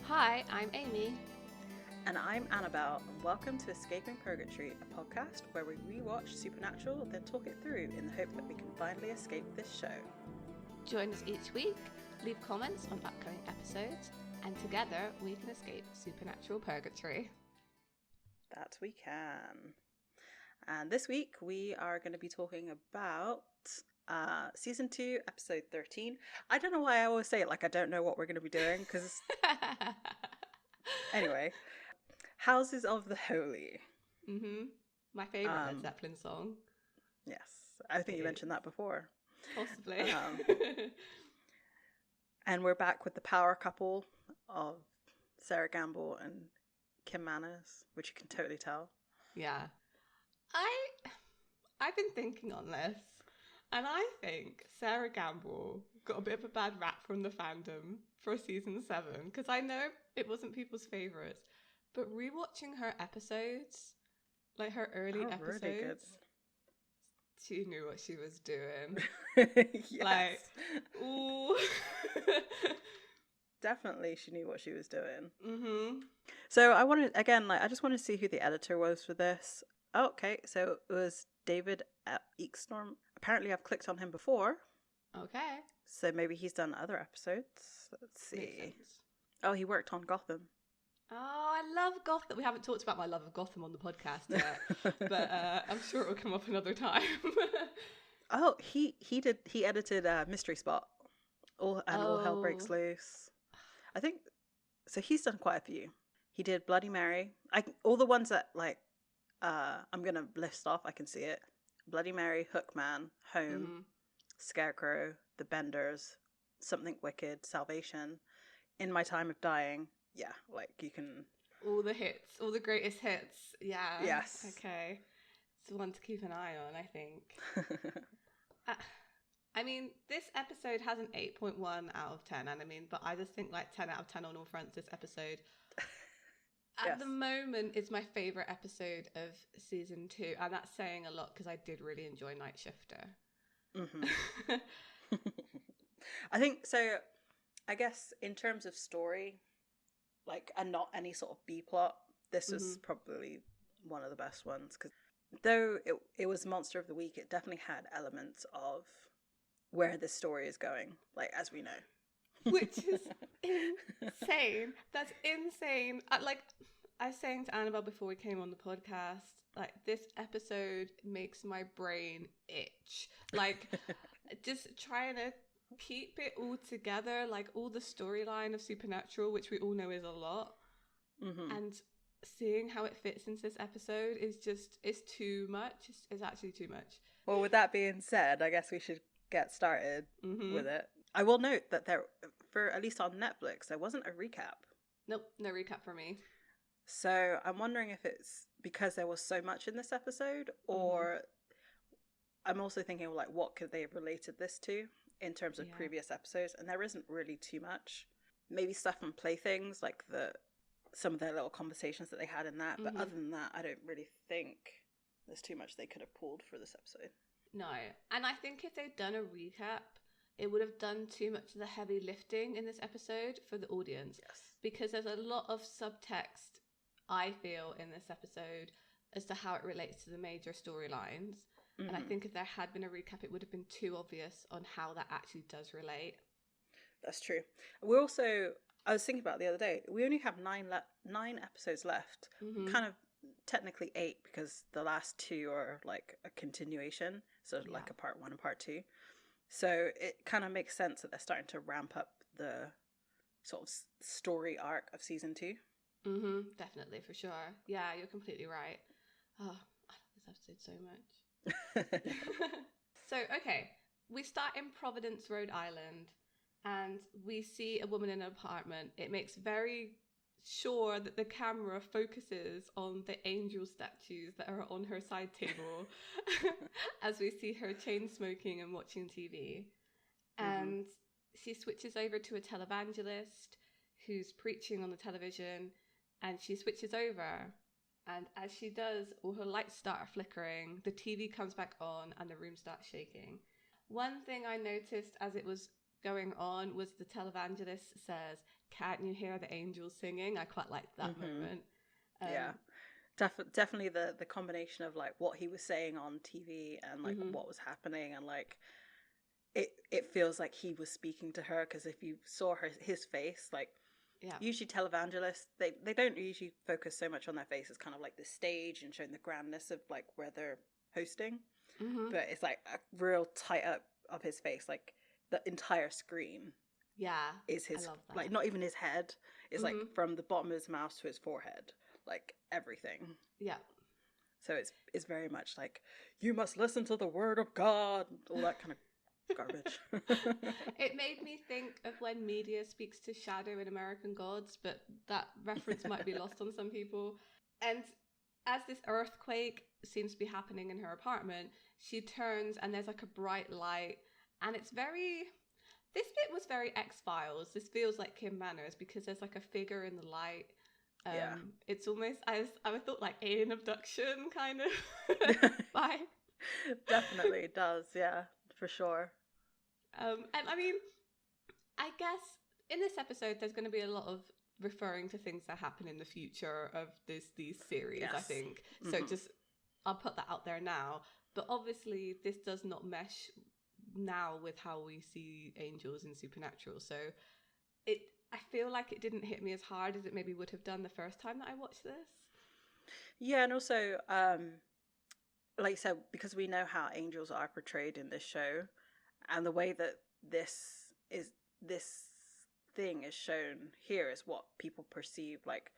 Hi, I'm Amy. And I'm Annabelle, and welcome to Escape Purgatory, a podcast where we rewatch Supernatural, then talk it through in the hope that we can finally escape this show. Join us each week, leave comments on upcoming episodes, and together we can escape Supernatural Purgatory. That we can. And this week we are going to be talking about Season 2, Episode 13. I don't know why I always say it like I don't know what we're going to be doing, because... Anyway, Houses of the Holy. My favourite Led Zeppelin song. Yes, I think you mentioned that before. Possibly. And we're back with the power couple of Sarah Gamble and Kim Manners, which you can totally tell. Yeah. I've been thinking on this, and I think Sarah Gamble got a bit of a bad rap from the fandom for season 7, because I know it wasn't people's favourites, but rewatching her episodes, like her early episodes, really good. She knew what she was doing. Yes. Like, ooh. Definitely she knew what she was doing. Mm-hmm. So I just want to see who the editor was for this. Oh, okay, so it was David Eakstorm. Apparently I've clicked on him before. Okay. So maybe he's done other episodes. Let's see. Oh, he worked on Gotham. Oh, I love Gotham. We haven't talked about my love of Gotham on the podcast yet, but I'm sure it will come up another time. Oh, he edited Mystery Spot. All Hell Breaks Loose. I think so. He's done quite a few. He did Bloody Mary. All the ones that I'm gonna list off. I can see it. Bloody Mary, Hookman, Home, Scarecrow, The Benders, Something Wicked, Salvation, In My Time of Dying. Yeah, like you can... All the hits, all the greatest hits. Yeah. Yes. Okay. It's one to keep an eye on, I think. I mean, this episode has an 8.1 out of 10, and but I just think like 10 out of 10 on all fronts this episode. At the moment, it's my favourite episode of season 2, and that's saying a lot because I did really enjoy Night Shifter. Mm-hmm. I think so. I guess in terms of story, and not any sort of B plot, this was probably one of the best ones. Because though it was Monster of the Week, it definitely had elements of where this story is going, as we know. Which is insane. That's insane. I was saying to Annabelle before we came on the podcast, this episode makes my brain itch. Just trying to keep it all together, all the storyline of Supernatural, which we all know is a lot, and seeing how it fits into this episode it's too much. It's actually too much. Well, with that being said, I guess we should get started with it. I will note that for at least on Netflix, there wasn't a recap. Nope, no recap for me. So I'm wondering if it's because there was so much in this episode, or I'm also thinking what could they have related this to in terms of previous episodes, and there isn't really too much. Maybe stuff from Playthings, some of their little conversations that they had in that, but other than that, I don't really think there's too much they could have pulled for this episode. No, and I think if they'd done a recap, it would have done too much of the heavy lifting in this episode for the audience. Yes. Because there's a lot of subtext, I feel, in this episode as to how it relates to the major storylines. And I think if there had been a recap, it would have been too obvious on how that actually does relate. That's true. We're also, I was thinking about it the other day, we only have 9 episodes left. Kind of technically 8 because the last 2 are a continuation. So a part 1 and part 2. So it kind of makes sense that they're starting to ramp up the sort of story arc of season 2. Definitely, for sure. Yeah, you're completely right. Oh, I love this episode so much. So, okay, we start in Providence, Rhode Island, and we see a woman in an apartment. It makes very sure that the camera focuses on the angel statues that are on her side table as we see her chain smoking and watching TV. And she switches over to a televangelist who's preaching on the television, and she switches over. And as she does, all her lights start flickering, the TV comes back on, and the room starts shaking. One thing I noticed as it was going on was the televangelist says, can't you hear the angels singing? I quite liked that moment. Yeah. Definitely the combination of like what he was saying on TV and like what was happening, and like it feels like he was speaking to her, because if you saw his face, like usually televangelists, they don't usually focus so much on their face as kind of like the stage and showing the grandness of like where they're hosting, but it's like a real tight up of his face, like the entire screen is his, like not even his head, it's like from the bottom of his mouth to his forehead, like everything. So it's very much like, you must listen to the word of God, all that kind of garbage. It made me think of when media speaks to Shadow in American Gods, but that reference might be lost on some people. And as this earthquake seems to be happening in her apartment, she turns and there's like a bright light, and it's very... This bit was very X-Files. This feels like Kim Manners, because there's like a figure in the light. It's almost, I thought like alien abduction kind of vibe. Definitely it does, yeah, for sure. And I mean, I guess in this episode there's going to be a lot of referring to things that happen in the future of these series, I think. So just, I'll put that out there now. But obviously this does not mesh now with how we see angels in Supernatural. So I feel like it didn't hit me as hard as it maybe would have done the first time that I watched this. Yeah, and also, like you said, because we know how angels are portrayed in this show, and the way that this thing is shown here is what people perceive. Like,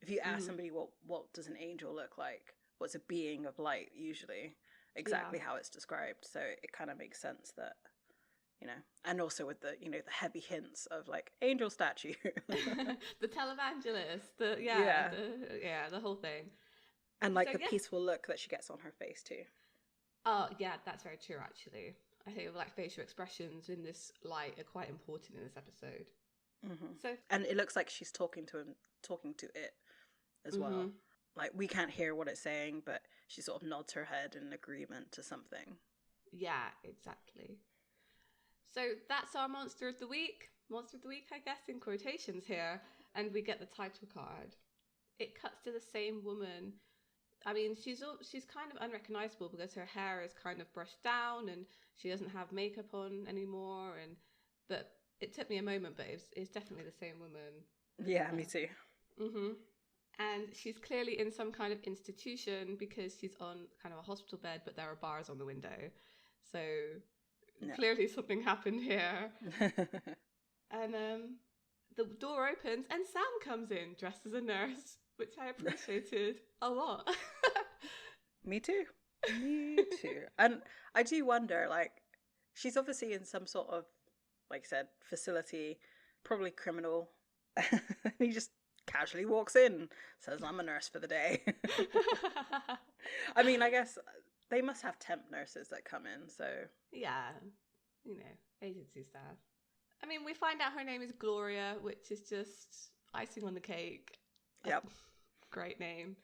if you ask somebody what does an angel look like, what's a being of light, usually exactly how it's described. So it kind of makes sense that, you know, and also with the, you know, the heavy hints of like angel statue, the televangelist, the whole thing, and like the peaceful look that she gets on her face too. Oh yeah, that's very true. Actually, I think like facial expressions in this light are quite important in this episode. So, and it looks like she's talking to it as well. Like, we can't hear what it's saying, but she sort of nods her head in agreement to something. Yeah, exactly. So that's our monster of the week. Monster of the week, I guess, in quotations here. And we get the title card. It cuts to the same woman. I mean, she's kind of unrecognizable because her hair is kind of brushed down and she doesn't have makeup on anymore. But it took me a moment, but it's definitely the same woman. Yeah, me too. And she's clearly in some kind of institution because she's on kind of a hospital bed, but there are bars on the window. So clearly something happened here. And the door opens and Sam comes in dressed as a nurse, which I appreciated a lot. Me too. And I do wonder, like, she's obviously in some sort of, like I said, facility, probably criminal. He just casually walks in, says, "I'm a nurse for the day." I mean, I guess they must have temp nurses that come in, so... Yeah, you know, agency staff. I mean, we find out her name is Gloria, which is just icing on the cake. Yep. Great name.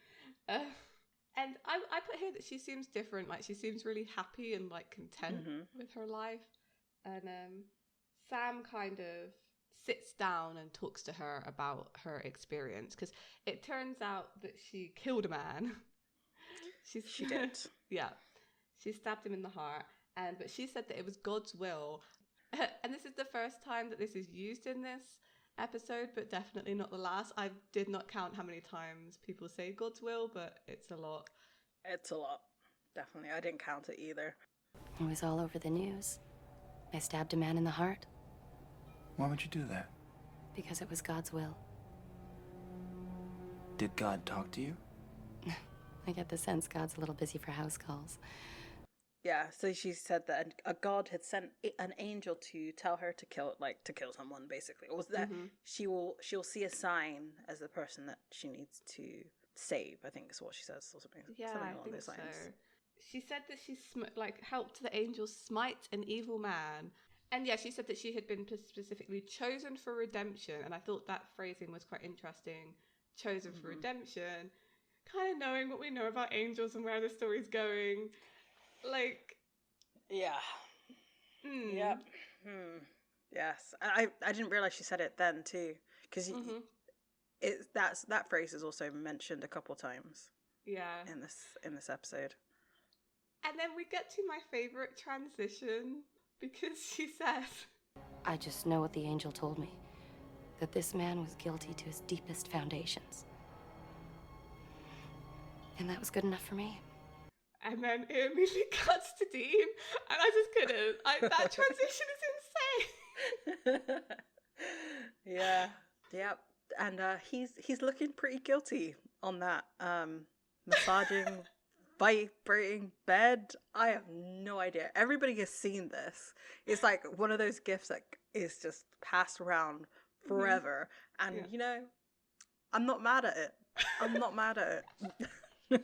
And I put here that she seems different. Like, she seems really happy and, like, content with her life. And Sam kind of sits down and talks to her about her experience, because it turns out that she killed a man. She did. Yeah. She stabbed him in the heart. But she said that it was God's will. And this is the first time that this is used in this episode, but definitely not the last. I did not count how many times people say God's will, but it's a lot. It's a lot. Definitely. I didn't count it either. It was all over the news. I stabbed a man in the heart. Why would you do that? Because it was God's will. Did God talk to you? I get the sense God's a little busy for house calls. Yeah, so she said that a god had sent an angel to tell her to kill someone, basically. Or that she'll see a sign as the person that she needs to save, I think is what she says, or something. Yeah, something I along think those so. lines. She said that she helped the angel smite an evil man. And yeah, she said that she had been specifically chosen for redemption. And I thought that phrasing was quite interesting. Chosen for redemption. Kind of knowing what we know about angels and where the story's going. Like... Yeah. Yep. Yes. I didn't realise she said it then, too. because that phrase is also mentioned a couple times. Yeah. In this episode. And then we get to my favorite transition because she says, I just know what the angel told me, that this man was guilty to his deepest foundations. And that was good enough for me. and then it immediately cuts to Dean, and I just couldn't. That transition is insane. Yeah. And he's looking pretty guilty on that massaging, vibrating bed. I have no idea. Everybody has seen this. It's like one of those gifts that is just passed around forever. And you know, I'm not mad at it. I'm not mad at it.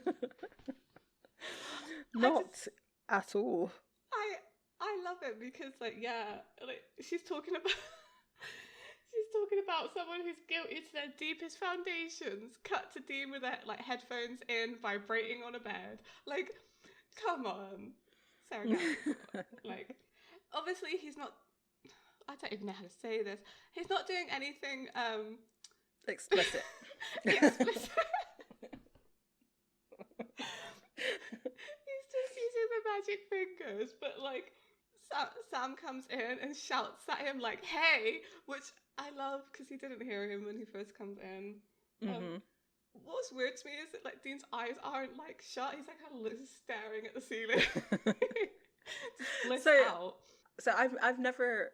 Not at all. I love it because she's talking about someone who's guilty to their deepest foundations. Cut to Dean with headphones in, vibrating on a bed. Like, come on, Sarah. Obviously he's not. I don't even know how to say this. He's not doing anything explicit. Explicit. He's just using the magic fingers, but Sam comes in and shouts at him like, "Hey!" which I love because he didn't hear him when he first comes in. What's weird to me is that Dean's eyes aren't shut. He's kind of staring at the ceiling. Just blissed out. So I've never,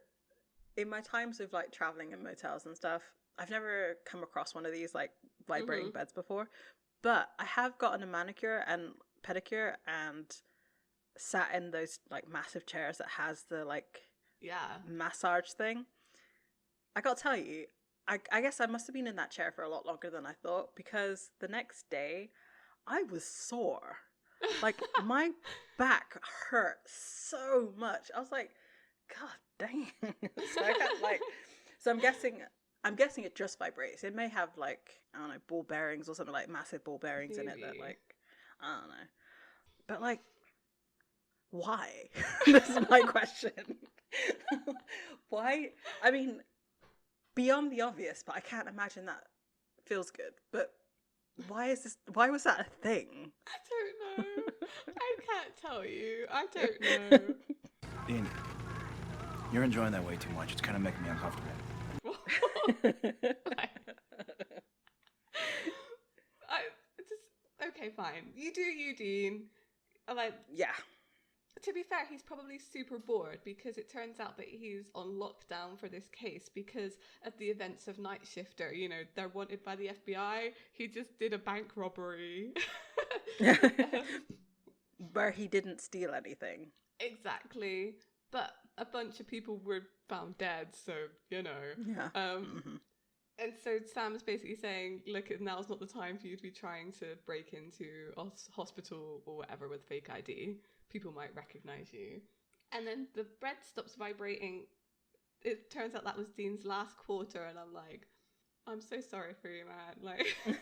in my times of traveling in motels and stuff, I've never come across one of these vibrating beds before. But I have gotten a manicure and pedicure and sat in those massive chairs that has the massage thing. I gotta tell you, I guess I must have been in that chair for a lot longer than I thought, because the next day I was sore. My back hurt so much. I was like, God dang. So I'm guessing it just vibrates. It may have I don't know, ball bearings or something, massive ball bearings in it that I don't know. But why? This is my question. Why? I mean, beyond the obvious, but I can't imagine that feels good. But why was that a thing? I don't know. I can't tell you. I don't know. Dean, you're enjoying that way too much. It's kind of making me uncomfortable. Okay, fine. You do you, Dean. Yeah. To be fair, he's probably super bored because it turns out that he's on lockdown for this case because of the events of Night Shifter. You know, they're wanted by the FBI. He just did a bank robbery. Where he didn't steal anything. Exactly. But a bunch of people were found dead, so, you know. Yeah. And so Sam's basically saying, look, now's not the time for you to be trying to break into a hospital or whatever with fake ID. People might recognize you. And then the bread stops vibrating. It turns out that was Dean's last quarter, and I'm like, I'm so sorry for you, man. He was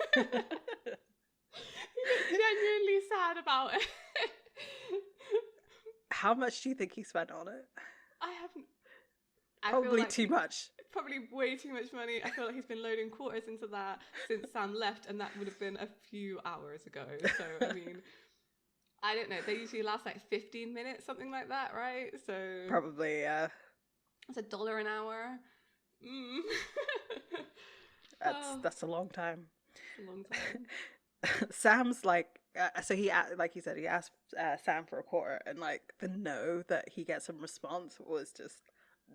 genuinely sad about it. How much do you think he spent on it? I haven't. Probably too much. Probably way too much money. I feel like he's been loading quarters into that since Sam left, and that would have been a few hours ago. So, I mean, I don't know. They usually last 15 minutes, something like that, right? So probably, yeah. It's $1 an hour. That's a long time. A long time. Sam's so he you said, he asked Sam for a quarter, and the no that he gets in response was just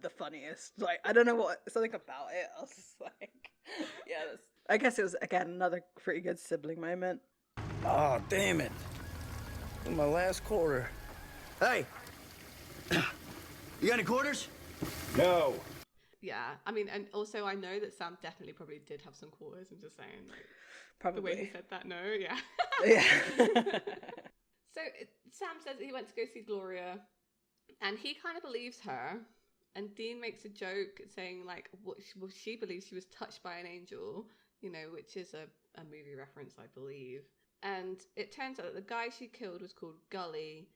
the funniest. I don't know what, something about it. I was just yeah. I guess it was again another pretty good sibling moment. Oh, damn it! My last quarter. Hey, you got any quarters? No. Yeah, I mean, and also I know that Sam definitely probably did have some quarters. I'm just saying, probably the way he said that. No, yeah. Yeah. So Sam says that he went to go see Gloria, and he kind of believes her. And Dean makes a joke saying she believes she was touched by an angel, which is a movie reference, I believe. And it turns out that the guy she killed was called Gully.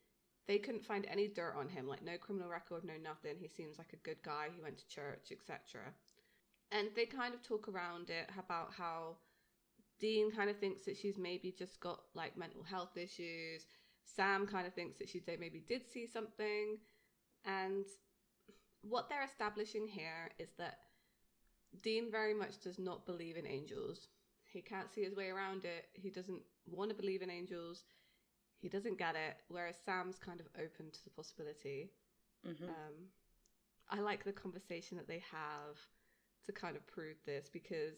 They couldn't find any dirt on him, no criminal record, no nothing. He seems like a good guy. He went to church, etc. And they kind of talk around it about how Dean kind of thinks that she's maybe just got like mental health issues. Sam kind of thinks that she maybe did see something. And what they're establishing here is that Dean very much does not believe in angels. He can't see his way around it. He doesn't want to believe in angels. He doesn't get it. Whereas Sam's kind of open to the possibility. Mm-hmm. I like the conversation that they have to kind of prove this, because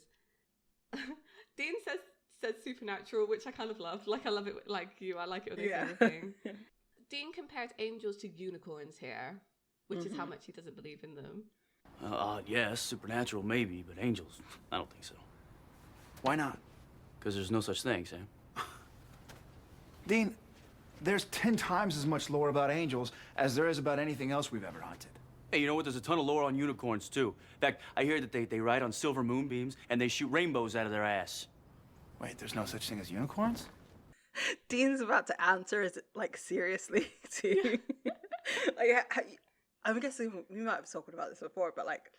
Dean says supernatural, which I kind of love. Like, I love it like you. I like it when they say anything. Dean compares angels to unicorns here, which is how much he doesn't believe in them. Yes, supernatural maybe, but angels, I don't think so. Why not? Because there's no such thing, Sam. Dean, there's 10 times as much lore about angels as there is about anything else we've ever hunted. Hey, you know what? There's a ton of lore on unicorns, too. In fact, I hear that they ride on silver moonbeams and they shoot rainbows out of their ass. Wait, there's no such thing as unicorns? Dean's about to answer, is it, like, seriously, too? Like, I'm guessing we might have spoken about this before, but, like,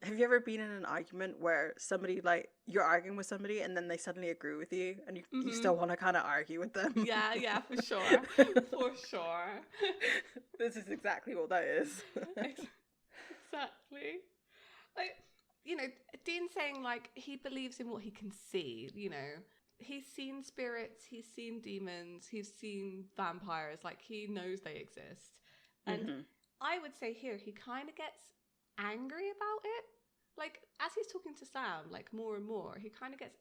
have you ever been in an argument where somebody, like, you're arguing with somebody and then they suddenly agree with you and you still want to kind of argue with them? Yeah, for sure. For sure. This is exactly what that is. Exactly. Like, you know, Dean's saying, like, he believes in what he can see, you know. He's seen spirits, he's seen demons, he's seen vampires, like, he knows they exist. And I would say here, he kind of gets angry about it. Like, as he's talking to Sam, like, more and more, he kind of gets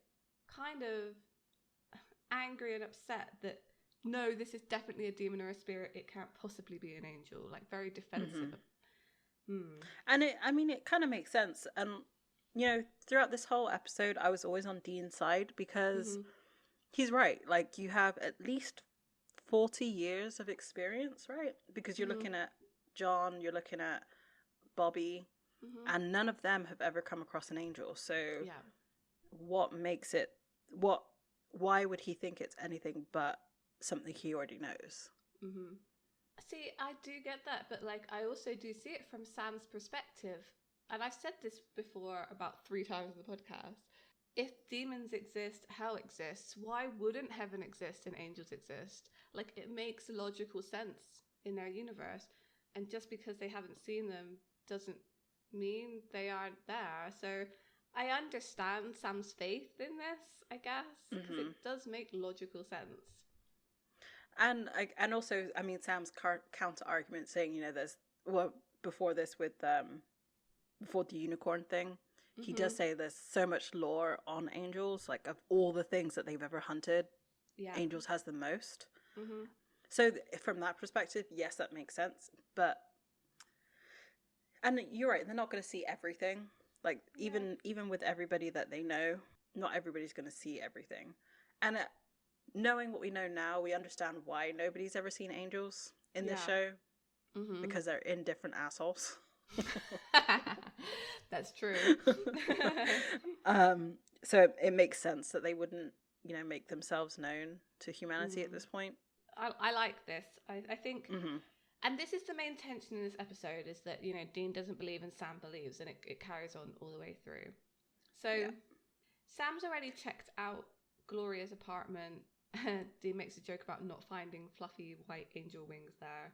kind of angry and upset that, no, this is definitely a demon or a spirit. It can't possibly be an angel. Like, very defensive. And it kind of makes sense. And, you know, throughout this whole episode, I was always on Dean's side because he's right. Like, you have at least 40 years of experience, right? Because you're looking at John, you're looking at Bobby, and none of them have ever come across an angel. So what makes it, why would he think it's anything but something he already knows? See, I do get that, but, like, I also do see it from Sam's perspective. And I've said this before about 3 times in the podcast. If demons exist, hell exists, why wouldn't heaven exist and angels exist? Like, it makes logical sense in their universe. And just because they haven't seen them doesn't mean they aren't there. So I understand Sam's faith in this, I guess, because it does make logical sense. And also, I mean, Sam's counter argument saying, you know, before this with before the unicorn thing, he does say there's so much lore on angels, like, of all the things that they've ever hunted, angels has the most. So from that perspective, yes, that makes sense. But, and you're right, they're not going to see everything. Like, even with everybody that they know, not everybody's going to see everything. And knowing what we know now, we understand why nobody's ever seen angels in this show, because they're in different assholes. That's true. So it makes sense that they wouldn't, you know, make themselves known to humanity at this point. I like this. I think, and this is the main tension in this episode, is that, you know, Dean doesn't believe and Sam believes, and it carries on all the way through. So Sam's already checked out Gloria's apartment. Dean makes a joke about not finding fluffy white angel wings there.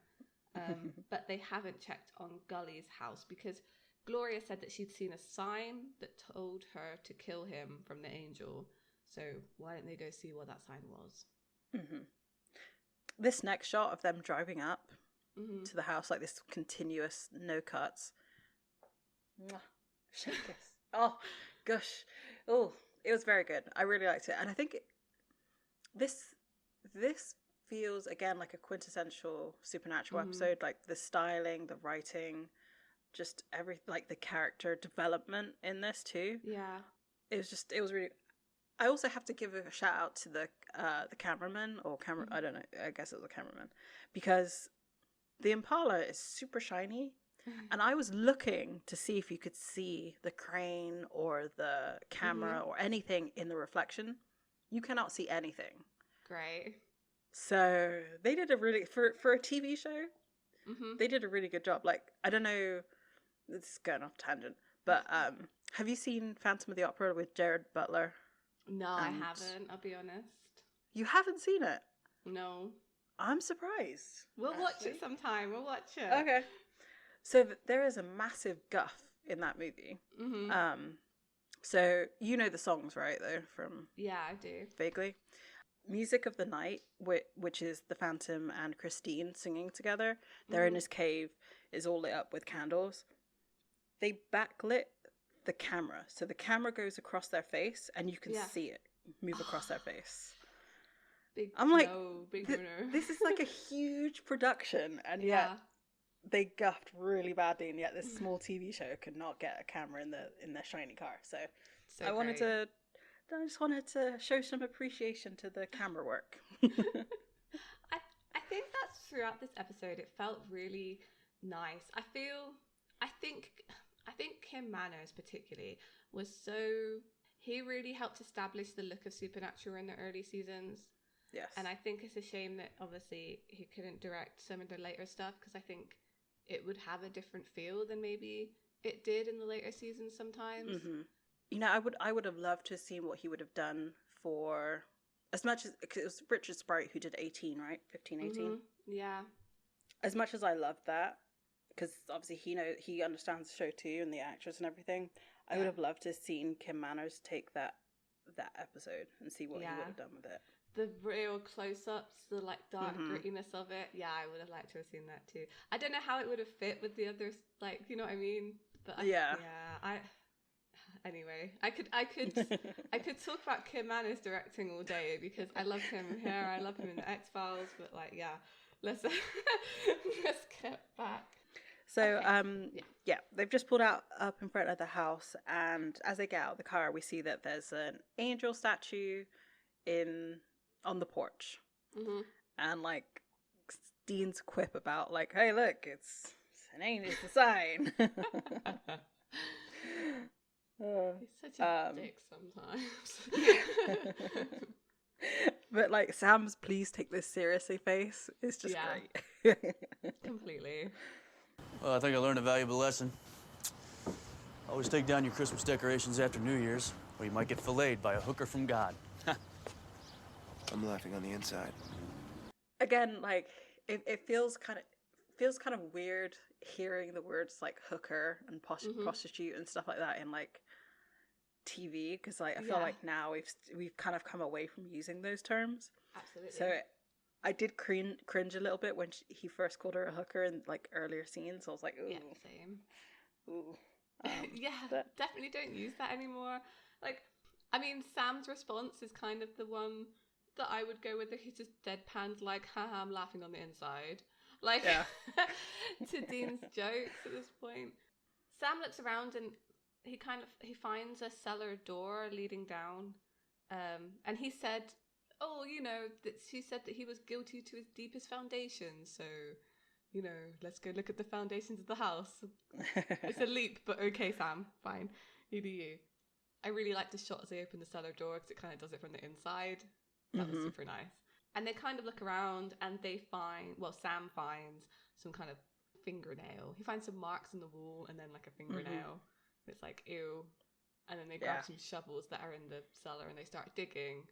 But they haven't checked on Gully's house because Gloria said that she'd seen a sign that told her to kill him from the angel. So why don't they go see what that sign was? This next shot of them driving up to the house, like this continuous no cuts. Mwah. Shake kiss. Oh, gosh. Oh, it was very good. I really liked it. And I think this feels, again, like a quintessential Supernatural episode. Like the styling, the writing, just like the character development in this too. Yeah. It was really... I also have to give a shout out to the cameraman or I don't know, I guess it was a cameraman, because the Impala is super shiny, and I was looking to see if you could see the crane or the camera or anything in the reflection. You cannot see anything. Great. So they did a really, for a TV show, they did a really good job. Like, I don't know, this is going off tangent, but Have you seen Phantom of the Opera with Jared Butler? No, I haven't. I'll be honest. You haven't seen it? No. I'm surprised. We'll watch it sometime. We'll watch it. Okay. So there is a massive guff in that movie. Mm-hmm. So you know the songs, right? Though from Yeah, I do. vaguely. Music of the Night, which is the Phantom and Christine singing together. They're in his cave. Is all lit up with candles. They backlit the camera, so the camera goes across their face, and you can see it move across their face. Big Big no. This is like a huge production, and yet they guffed really badly, and yet this small TV show could not get a camera in their shiny car. So I just wanted to show some appreciation to the camera work. I think that's throughout this episode. It felt really nice. I think Kim Manners particularly was he really helped establish the look of Supernatural in the early seasons. Yes. And I think it's a shame that obviously he couldn't direct some of the later stuff, because I think it would have a different feel than maybe it did in the later seasons sometimes. Mm-hmm. You know, I would have loved to have seen what he would have done for, as much as, cause it was Richard Sprite who did 18, right? 15, 18? Mm-hmm. Yeah. As much as I loved that, because obviously he understands the show too and the actress and everything, I would have loved to have seen Kim Manners take that episode and see what he would have done with it. The real close-ups, the like dark grittiness of it. Yeah, I would have liked to have seen that too. I don't know how it would have fit with the others, like, you know what I mean? But anyway, I could talk about Kim Manners directing all day, because I love him here, I love him in the X-Files, but like, let's get back. So, they've just pulled up in front of the house, and as they get out of the car, we see that there's an angel statue on the porch. Mm-hmm. And, like, Dean's quip about, like, hey, look, it's an angel, it's a sign. He's such a dick sometimes. But, like, Sam's please take this seriously face is just great. Completely. Well, I think I learned a valuable lesson. Always take down your Christmas decorations after New Year's, or you might get filleted by a hooker from God. I'm laughing on the inside. Again, like, it feels kind of weird hearing the words like hooker and prostitute and stuff like that in like TV, because like I feel like now we've kind of come away from using those terms. Absolutely. So I did cringe a little bit when he first called her a hooker in like earlier scenes. I was like, ooh. Yeah, same. Ooh. Definitely don't use that anymore. Like, I mean, Sam's response is kind of the one that I would go with. He's just deadpanned, like, haha, I'm laughing on the inside. Like, to Dean's jokes at this point. Sam looks around and he finds a cellar door leading down. And he said, oh, you know, that she said that he was guilty to his deepest foundations. So, you know, let's go look at the foundations of the house. It's a leap, but okay, Sam, fine. You do you. I really like the shot as they open the cellar door, because it kind of does it from the inside. That was super nice. And they kind of look around and Sam finds some kind of fingernail. He finds some marks on the wall and then like a fingernail. It's like, ew. And then they grab some shovels that are in the cellar and they start digging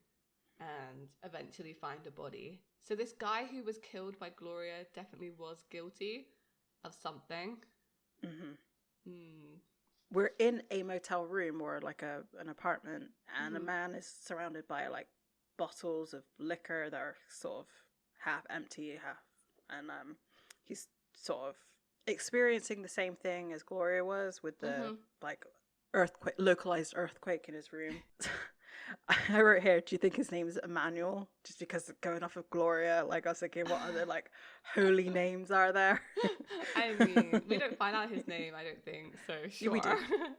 and eventually find a body. So this guy who was killed by Gloria definitely was guilty of something. We're in a motel room or like an apartment, and a man is surrounded by like bottles of liquor that are sort of half empty, and he's sort of experiencing the same thing as Gloria was with the like localized earthquake in his room. I wrote here, do you think his name is Emmanuel? Just because going off of Gloria, like I was thinking, what other like holy names are there? I mean, we don't find out his name, I don't think. So sure. We do.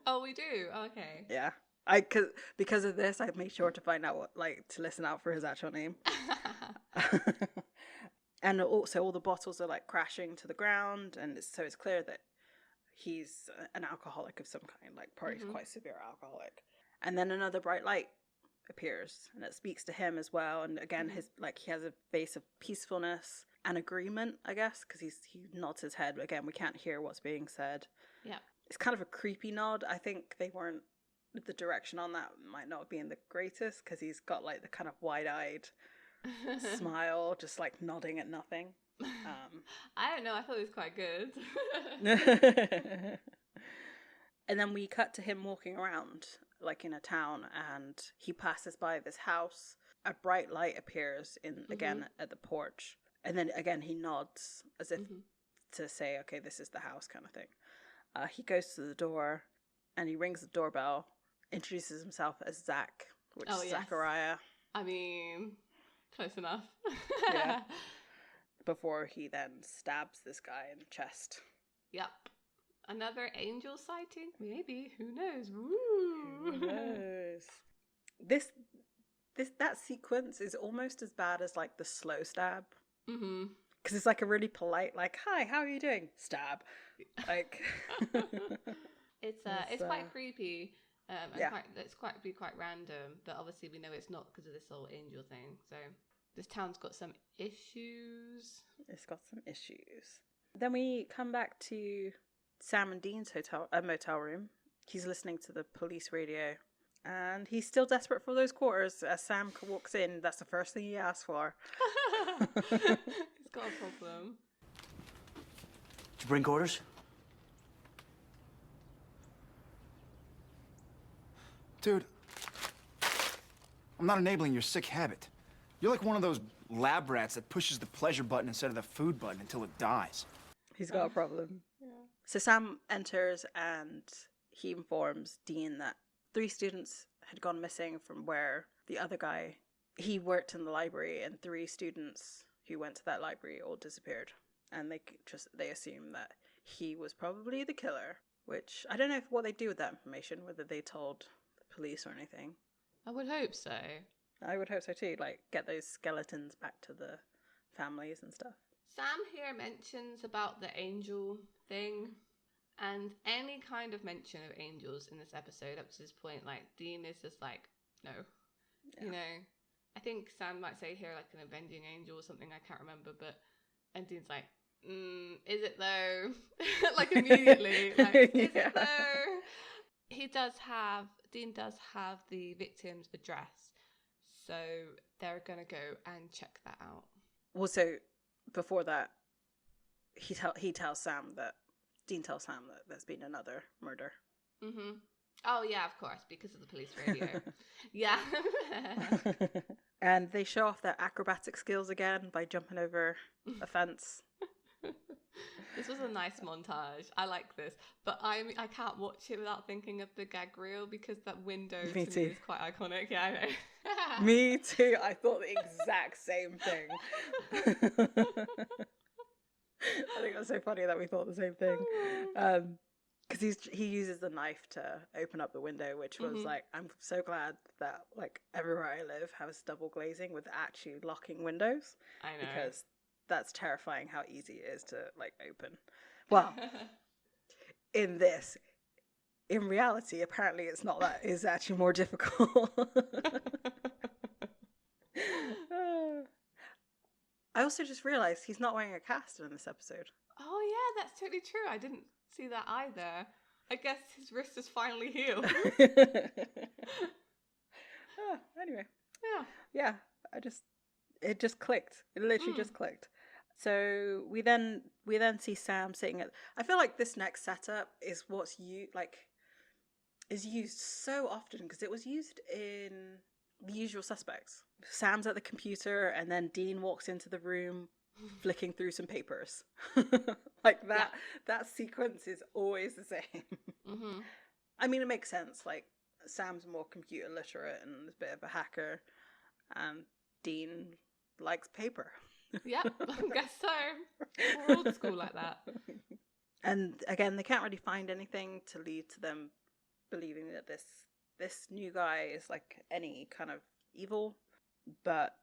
Oh, we do. Okay. Yeah. Because of this, I made sure to find out to listen out for his actual name. And also all the bottles are like crashing to the ground, and so it's clear that he's an alcoholic of some kind, like probably quite severe alcoholic. And then another bright light appears, and it speaks to him as well. And again, he has a face of peacefulness and agreement, I guess, because he nods his head. But again, we can't hear what's being said. Yeah. It's kind of a creepy nod. I think they weren't the direction on that might not have been the greatest, because he's got like the kind of wide-eyed smile, just like nodding at nothing. I don't know. I thought it was quite good. And then we cut to him walking around, like in a town, and he passes by this house. A bright light appears again at the porch, and then again he nods as if to say, "Okay, this is the house," kind of thing. He goes to the door, and he rings the doorbell. Introduces himself as Zach, which is Zachariah. I mean, close enough. Yeah. Before he then stabs this guy in the chest. Yep. Another angel sighting? Maybe. Who knows? Woo! Who knows? That sequence is almost as bad as like the slow stab. Mm-hmm. Because it's like a really polite, like, "Hi, how are you doing?" Stab. Like, it's quite creepy. It's quite random, but obviously we know it's not because of this whole angel thing. So this town's got some issues. It's got some issues. Then we come back to Sam and Dean's motel room. He's listening to the police radio, and he's still desperate for those quarters. As Sam walks in, that's the first thing he asks for. He's got a problem. Did you bring quarters? Dude, I'm not enabling your sick habit. You're like one of those lab rats that pushes the pleasure button instead of the food button until it dies. He's got a problem. Yeah. So Sam enters, and he informs Dean that 3 students had gone missing from where the other guy, he worked in the library, and 3 students who went to that library all disappeared. And they assume that he was probably the killer, which I don't know what they do with that information, whether they told the police or anything. I would hope so. I would hope so too, like get those skeletons back to the families and stuff. Sam here mentions about the angel thing, and any kind of mention of angels in this episode up to this point, like Dean is just like, no. Yeah. You know, I think Sam might say here like an avenging angel or something, I can't remember, and Dean's like, is it though? Like immediately, like, is it though? Dean does have the victim's address, so they're gonna go and check that out. Also, before that, Dean tells Sam that there's been another murder. Mm-hmm. Oh yeah, of course, because of the police radio. Yeah. And they show off their acrobatic skills again by jumping over a fence. This was a nice montage. I like this, but I can't watch it without thinking of the gag reel, because that window to me is quite iconic. Yeah, I know. Me too. I thought the exact same thing. I think that's so funny that we thought the same thing. Because he uses the knife to open up the window, which was like, I'm so glad that like everywhere I live has double glazing with actually locking windows. I know. Because that's terrifying how easy it is to like open. Well, in reality, apparently it's not that. It's actually more difficult. I also just realized he's not wearing a cast in this episode. Oh yeah, that's totally true. I didn't see that either. I guess his wrist is finally healed. Anyway. Yeah. It just clicked. It literally just clicked. So we then see Sam sitting at. I feel like this next setup is is used so often, because it was used in The Usual Suspects. Sam's at the computer, and then Dean walks into the room, flicking through some papers. Like that. Yeah. That sequence is always the same. Mm-hmm. I mean, it makes sense. Like Sam's more computer literate and is a bit of a hacker, and Dean likes paper. Yep, I guess so. We're old school like that. And again, they can't really find anything to lead to them believing that this new guy is like any kind of evil. But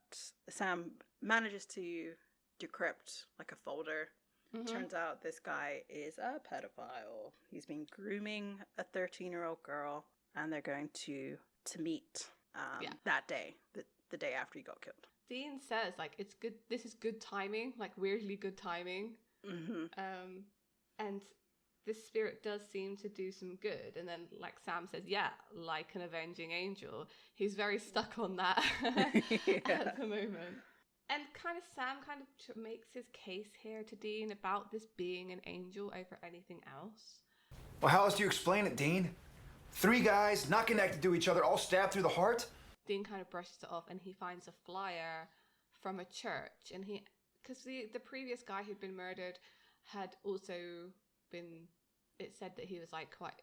Sam manages to decrypt like a folder. Mm-hmm. Turns out this guy is a pedophile. He's been grooming a 13-year-old girl, and they're going to meet that day, the day after he got killed. Dean says, like, it's good. This is good timing, like weirdly good timing. Mm-hmm. And this spirit does seem to do some good. And then, like Sam says, yeah, like an avenging angel. He's very stuck on that at the moment. And Sam makes his case here to Dean about this being an angel over anything else. Well, how else do you explain it, Dean? 3 guys, not connected to each other, all stabbed through the heart? Dean kind of brushes it off, and he finds a flyer from a church. And because the previous guy who'd been murdered had also been, it said that he was like quite,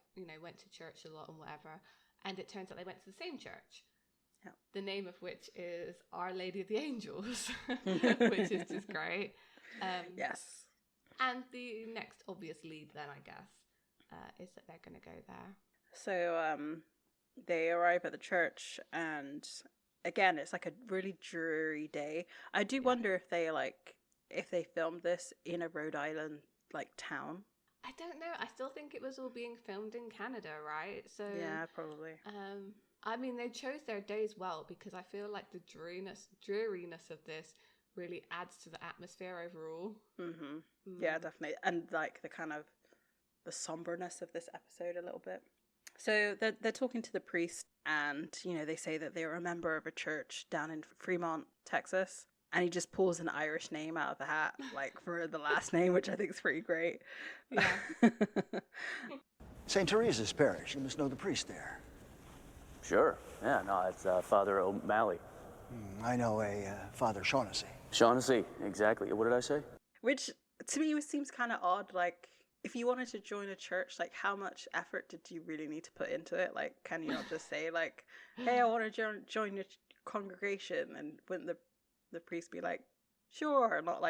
went to church a lot and whatever. And it turns out they went to the same church. Yep. The name of which is Our Lady of the Angels, which is just great. Yes. And the next obvious lead then, I guess, is that they're going to go there. So they arrive at the church, and again, it's like a really dreary day. I do wonder if they filmed this in a Rhode Island town. I don't know. I still think it was all being filmed in Canada, right? So yeah, probably. I mean, they chose their days well, because I feel like the dreariness of this really adds to the atmosphere overall. Mm-hmm. Yeah, definitely. And the kind of the somberness of this episode a little bit. So they're talking to the priest, and they say that they're a member of a church down in Fremont, Texas, and he just pulls an Irish name out of the hat, for the last name, which I think is pretty great. Yeah. St. Teresa's Parish. You must know the priest there. Sure. Yeah, no, it's Father O'Malley. I know a Father Shaughnessy. Shaughnessy, exactly. What did I say? Which, to me, seems kind of odd. If you wanted to join a church, how much effort did you really need to put into it? Can you not just say, hey, I want to join your congregation? And wouldn't the priest be like, sure? Not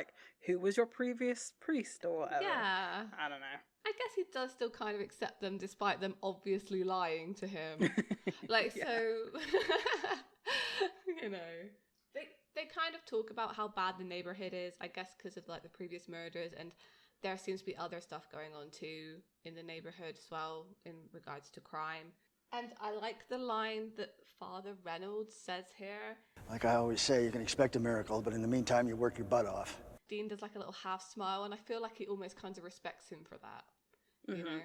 who was your previous priest or whatever? Yeah. I don't know. I guess he does still kind of accept them, despite them obviously lying to him. So, they kind of talk about how bad the neighborhood is, I guess because of the previous murders, and there seems to be other stuff going on too in the neighborhood as well in regards to crime. And I like the line that Father Reynolds says here. Like I always say, you can expect a miracle, but in the meantime, you work your butt off. Dean does a little half smile, and I feel like he almost kind of respects him for that. Mm-hmm.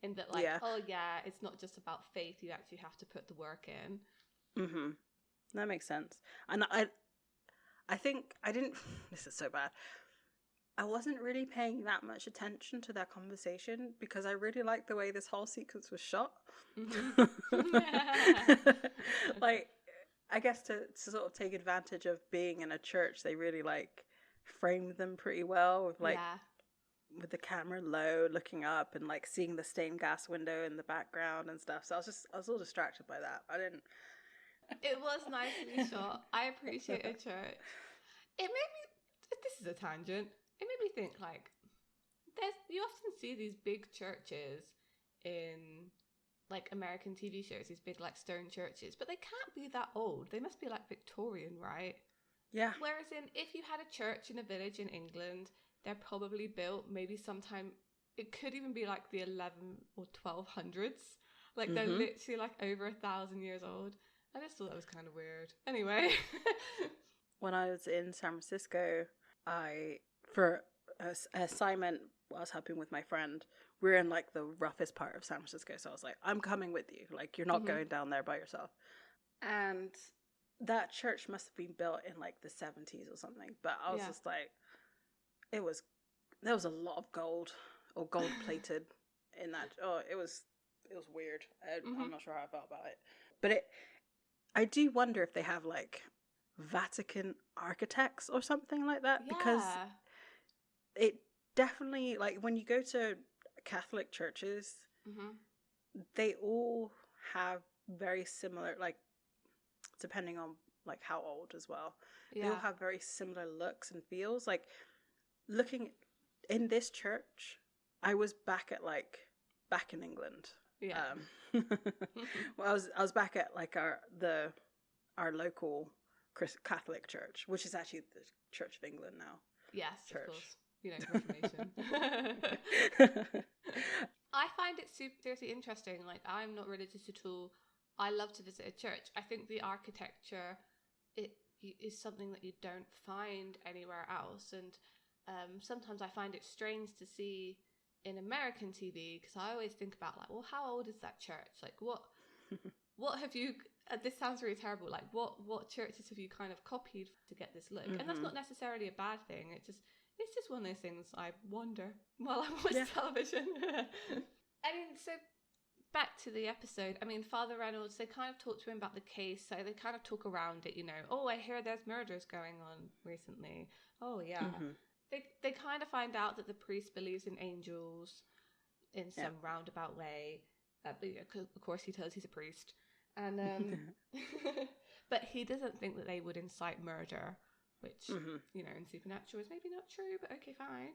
In that oh yeah, it's not just about faith, you actually have to put the work in. Mm-hmm. That makes sense. And I think I didn't, this is so bad, I wasn't really paying that much attention to their conversation because I really liked the way this whole sequence was shot. Mm-hmm. I guess to sort of take advantage of being in a church, they really framed them pretty well with with the camera low, looking up, and seeing the stained glass window in the background and stuff. So I was all distracted by that. I didn't. It was nicely shot. I appreciate a church. It made me. This is a tangent. It made me think you often see these big churches in American TV shows, these big stone churches, but they can't be that old. They must be Victorian, right? Yeah. Whereas if you had a church in a village in England, they're probably built maybe sometime, it could even be the 11 or 1200s. They're literally over 1,000 years old. I just thought that was kind of weird. Anyway. When I was in San Francisco, for an assignment, I was helping with my friend. We're in the roughest part of San Francisco, so I was like, I'm coming with you. You're not going down there by yourself. And that church must have been built in the 70s or something. But I was just there was a lot of gold or gold plated in that. Oh, it was weird. I'm not sure how I felt about it. But I do wonder if they have Vatican architects or something like that, because it definitely when you go to Catholic churches, they all have very similar, depending on how old as well, they all have very similar looks and feels. Looking in this church, I was back at back in England. Well, I was back at our local Catholic church, which is actually the Church of England now. Yes, church. Of course. Reformation. I find it seriously interesting. I'm not religious at all. I love to visit a church. I think the architecture is something that you don't find anywhere else, and sometimes I find it strange to see in American TV, because I always think about like, well, how old is that church? Like, what have you? This sounds really terrible. Like, what churches have you kind of copied to get this look? And that's not necessarily a bad thing. It's just one of those things I wonder while I watch television. I mean, so back to the episode. I mean, Father Reynolds, they kind of talk to him about the case, so they kind of talk around it, you know. Oh, I hear there's murders going on recently. Oh, yeah. They kind of find out that the priest believes in angels in some roundabout way. But, you know, of course, he tells he's a priest. And but he doesn't think that they would incite murder, which, you know, in Supernatural is maybe not true, but okay, fine.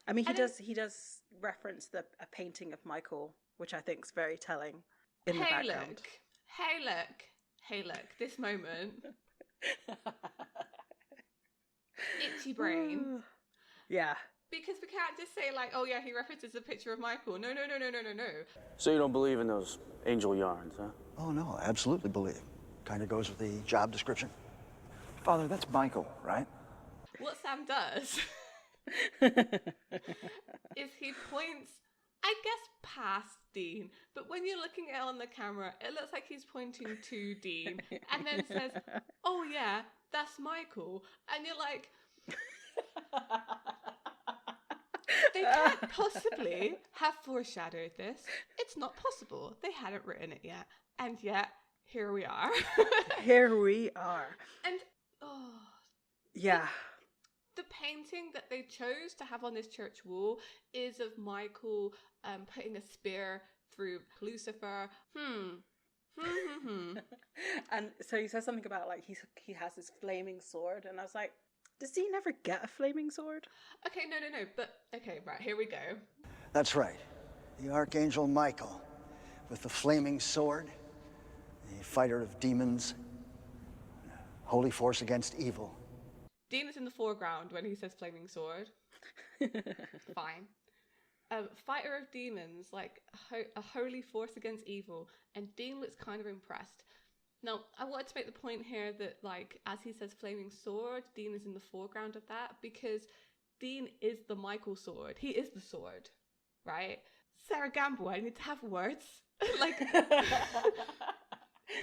I mean, he does reference a painting of Michael, which I think is very telling in the background. Hey, look, this moment. Itchy brain. Yeah. Because we can't just say like, oh yeah, he references a picture of Michael. No. So you don't believe in those angel yarns, huh? Oh, no, I absolutely believe. Kind of goes with the job description. Father, that's Michael, right? What Sam does is he points, I guess, past Dean, but when you're looking at it on the camera, it looks like he's pointing to Dean, and then says, oh yeah, that's Michael, and you're like, they can't possibly have foreshadowed this. It's not possible. They hadn't written it yet, and yet here we are. Here we are. And yeah. The painting that they chose to have on this church wall is of Michael putting a spear through Lucifer. And so he says something about like he has this flaming sword, and I was like, does he never get a flaming sword? Okay, no, but okay, right, here we go. That's right. The Archangel Michael with the flaming sword, the fighter of demons, holy force against evil. Dean is in the foreground when he says flaming sword. Fine. Fighter of demons, like a holy force against evil, and Dean looks kind of impressed. Now, I wanted to make the point here that, like, as he says flaming sword, Dean is in the foreground of that, because Dean is the Michael sword. He is the sword, right? Sarah Gamble, I need to have words. Like,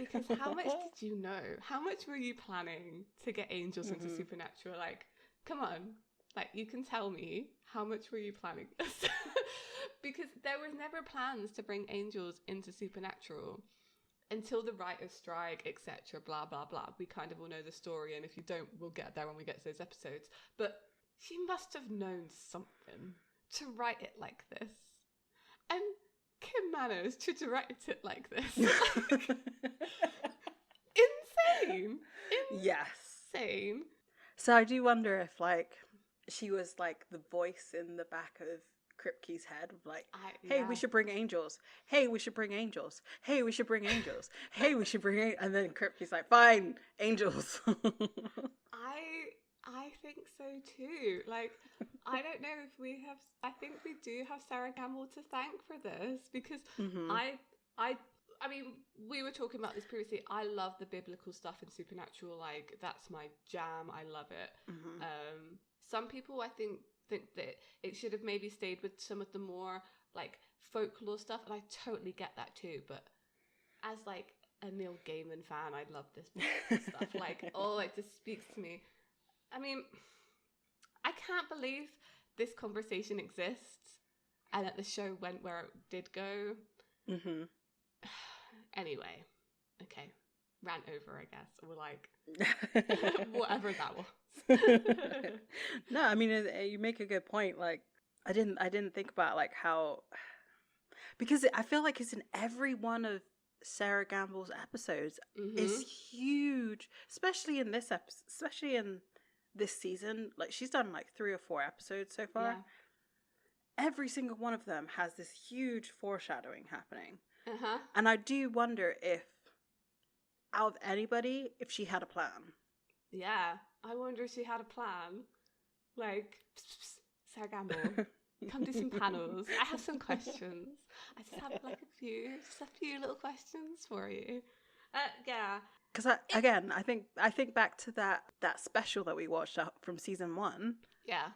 because how much did you know? How much were you planning to get angels into Supernatural? Like, come on. Like, you can tell me, how much were you planning this? Because there was never plans to bring angels into Supernatural until the writer's strike, etc., blah, blah, blah. We kind of all know the story, and if you don't, we'll get there when we get to those episodes. But she must have known something to write it like this. And Kim Manners to direct it like this. Insane. Yes. Insane. So I do wonder if, like, she was, like, the voice in the back of Kripke's head, like, hey, we should bring angels. Hey, we should bring angels. Hey, we should bring angels. Hey, we should bring angels. And then Kripke's like, fine, angels. I think so too. Like, I don't know if we have, I think we do have Sarah Gamble to thank for this, because I mean, we were talking about this previously. I love the biblical stuff in Supernatural. Like, that's my jam. I love it. Some people, I think that it should have maybe stayed with some of the more, like, folklore stuff, and I totally get that too. But as, like, a Neil Gaiman fan, I love this stuff. Like, oh, it just speaks to me. I mean, I can't believe this conversation exists and that the show went where it did go. Anyway, okay, rant over, I guess, or like whatever that was. No, I mean, you make a good point. Like, I didn't think about, like, how, because I feel like it's in every one of Sarah Gamble's episodes. Is huge, especially in this episode, especially in this season. Like, she's done like 3 or 4 episodes so far. Yeah. Every single one of them has this huge foreshadowing happening. And I do wonder if, out of anybody, if she had a plan. Yeah, I wonder if she had a plan. Like, Sarah Gamble, come do some panels. I have some questions. I just have like a few little questions for you. Yeah. Because I think back to that special that we watched from season 1. Yeah.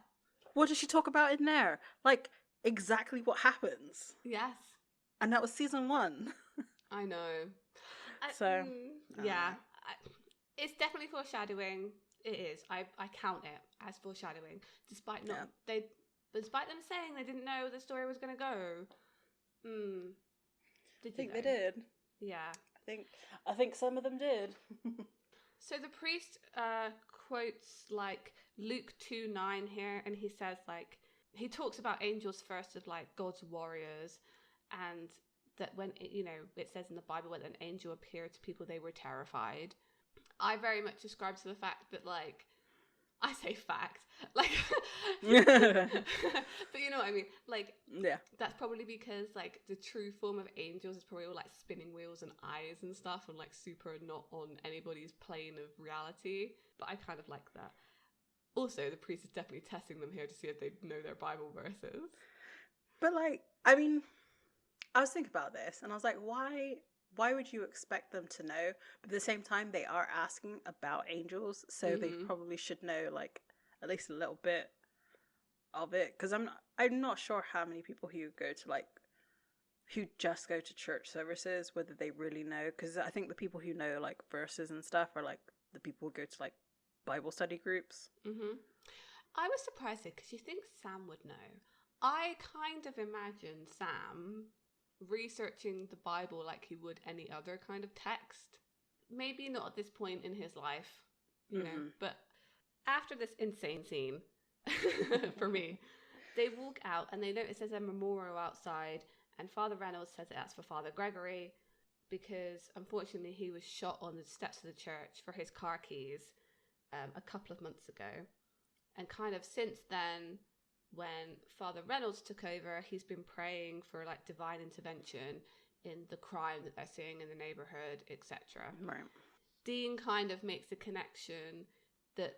What does she talk about in there? Like, exactly what happens. Yes. And that was season 1. I know. So, yeah. It's definitely foreshadowing. It is. I count it as foreshadowing. Despite despite them saying they didn't know the story was going to go. I think they did. Yeah. I think some of them did. So the priest quotes like Luke 2:9 here, and he says like he talks about angels first as like God's warriors, and that when it says in the Bible when an angel appeared to people they were terrified. I very much ascribe to the fact that like I say fact like but you know what I mean, like that's probably because like the true form of angels is probably all like spinning wheels and eyes and stuff and like super not on anybody's plane of reality, but I kind of like that. Also the priest is definitely testing them here to see if they know their Bible verses, but like I mean I was thinking about this and I was like, why would you expect them to know? But at the same time, they are asking about angels, so they probably should know, like, at least a little bit of it. Because I'm not sure how many people who go to, like, who just go to church services, whether they really know. Because I think the people who know, like, verses and stuff are, like, the people who go to, like, Bible study groups. I was surprised because you think Sam would know. I kind of imagine Sam researching the Bible like he would any other kind of text. Maybe not at this point in his life, you know, but after this insane scene, for me, they walk out and they notice there's a memorial outside, and Father Reynolds says that's for Father Gregory because unfortunately he was shot on the steps of the church for his car keys a couple of months ago. And kind of since then, when Father Reynolds took over, he's been praying for like divine intervention in the crime that they're seeing in the neighborhood, etc. Right. Dean kind of makes the connection that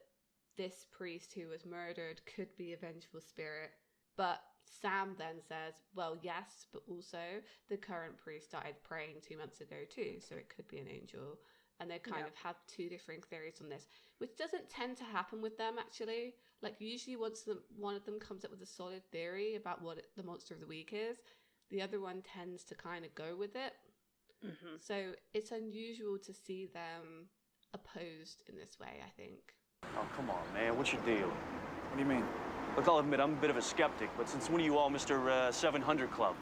this priest who was murdered could be a vengeful spirit, but Sam then says, well, yes, but also the current priest started praying 2 months ago too, so it could be an angel. And they kind of have two differing theories on this, which doesn't tend to happen with them, actually. Like, usually once one of them comes up with a solid theory about what the monster of the week is, the other one tends to kind of go with it. So it's unusual to see them opposed in this way, I think. Oh, come on, man. What's your deal? What do you mean? Look, I'll admit, I'm a bit of a skeptic, but since when are you all Mr. 700 Club?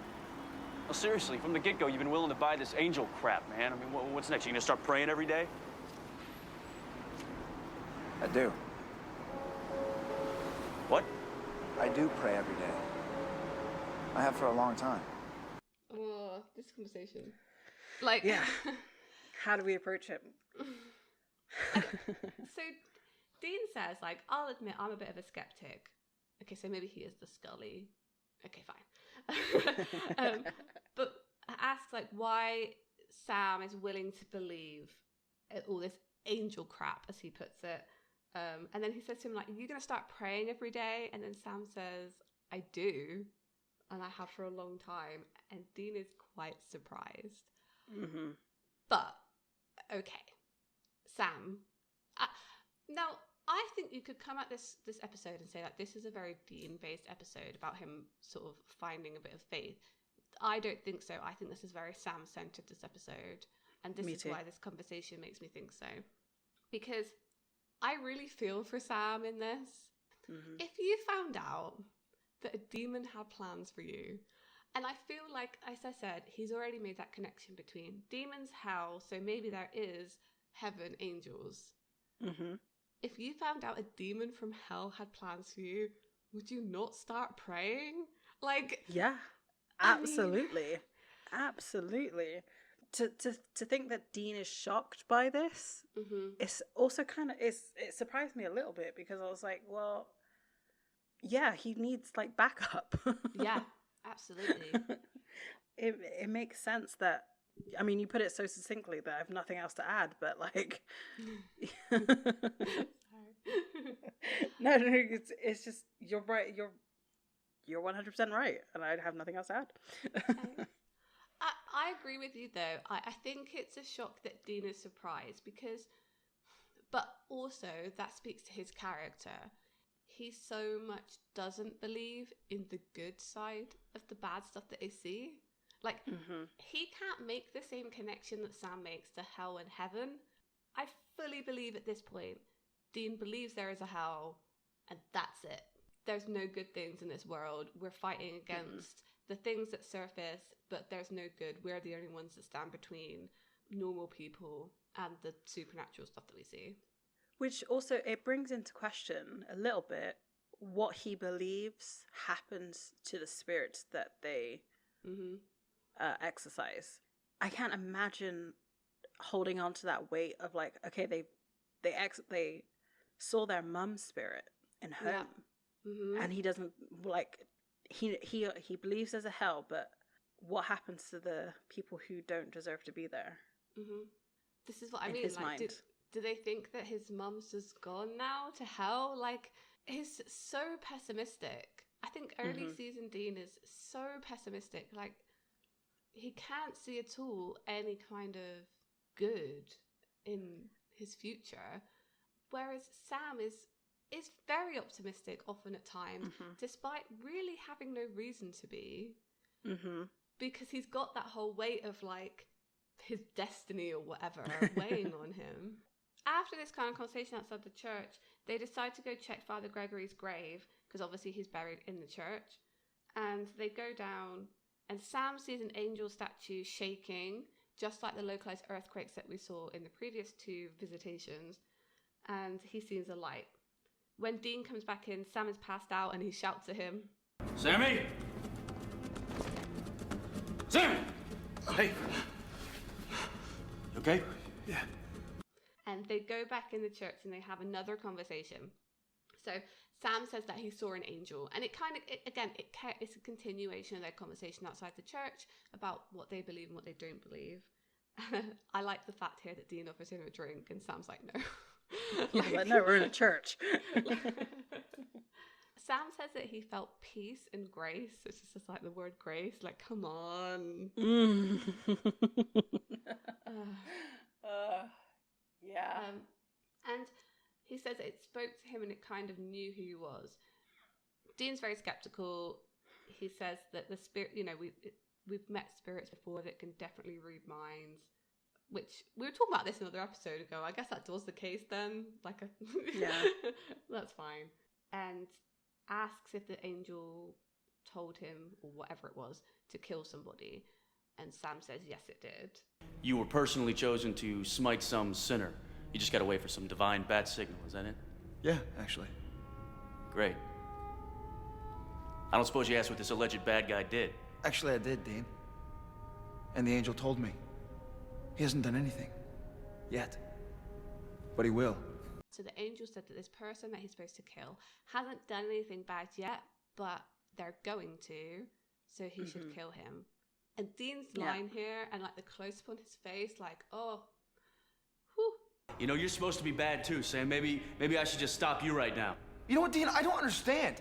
Well, seriously, from the get-go, you've been willing to buy this angel crap, man. I mean, what's next? You gonna start praying every day? I do. What? I do pray every day. I have for a long time. Oh, this conversation. Like, yeah. How do we approach it? So Dean says, like, I'll admit I'm a bit of a skeptic. Okay, so maybe he is the Scully. Okay, fine. But asks, like, why Sam is willing to believe all this angel crap, as he puts it. And then he says to him, like, are you going to start praying every day? And then Sam says, I do. And I have for a long time. And Dean is quite surprised. But, okay. Sam. Now, I think you could come at this episode and say that this is a very Dean-based episode about him sort of finding a bit of faith. I don't think so. I think this is very Sam-centered, this episode. And this is why this conversation makes me think so. Because I really feel for Sam in this. If you found out that a demon had plans for you, and I feel like, as I said, he's already made that connection between demons, hell, so maybe there is heaven, angels. If you found out a demon from hell had plans for you, would you not start praying? Like, yeah, absolutely. Absolutely. To think that Dean is shocked by this, it's also kind of, it surprised me a little bit because I was like, well, yeah, he needs like backup. Yeah, absolutely. It makes sense that, I mean, you put it so succinctly that I have nothing else to add, but like, no, it's just, you're right. You're 100% right. And I have nothing else to add. I agree with you though. I think it's a shock that Dean is surprised because, but also that speaks to his character. he so much doesn't believe in the good side of the bad stuff that they see. Like, he can't make the same connection that Sam makes to hell and heaven. I fully believe at this point, Dean believes there is a hell, and that's it. There's no good things in this world. We're fighting against the things that surface, but there's no good. We're the only ones that stand between normal people and the supernatural stuff that we see. Which also, it brings into question a little bit what he believes happens to the spirits that they exercise. I can't imagine holding on to that weight of like, okay, they saw their mum's spirit in home, and he doesn't like he believes there's a hell, but what happens to the people who don't deserve to be there? This is what I mean. Like, do they think that his mum's just gone now to hell? Like, he's so pessimistic. I think early season Dean is so pessimistic. Like, he can't see at all any kind of good in his future. Whereas Sam is very optimistic often at times, despite really having no reason to be. Because he's got that whole weight of like his destiny or whatever weighing on him. After this kind of conversation outside the church, they decide to go check Father Gregory's grave, because obviously he's buried in the church. And they go down, and Sam sees an angel statue shaking, just like the localized earthquakes that we saw in the previous 2 visitations. And he sees a light. When Dean comes back in, Sam is passed out, and he shouts at him, Sammy! Sammy! Hey! You okay? Yeah. and they go back in the church and they have another conversation. So Sam says that he saw an angel, and it's a continuation of their conversation outside the church about what they believe and what they don't believe. I like the fact here that Dean offers him a drink and Sam's like, no. Like, no, we're in a church. Sam says that he felt peace and grace. It's just like the word grace. Like, come on. Yeah. And he says it spoke to him and it kind of knew who he was. Dean's very skeptical. He says that the spirit, we've met spirits before that can definitely read minds. Which we were talking about this another episode ago. I guess that was the case then. Yeah. That's fine. And asks if the angel told him, or whatever it was, to kill somebody. And Sam says, yes, it did. You were personally chosen to smite some sinner. You just gotta wait for some divine bat signal, is that it? Yeah, actually. Great. I don't suppose you asked what this alleged bad guy did. Actually, I did, Dean. And the angel told me. He hasn't done anything. Yet. But he will. So the angel said that this person that he's supposed to kill hasn't done anything bad yet, but they're going to, so he should kill him. And Dean's line here, and like the close-up on his face, like, oh, whew. You know, you're supposed to be bad too, Sam. Maybe I should just stop you right now. You know what, Dean? I don't understand.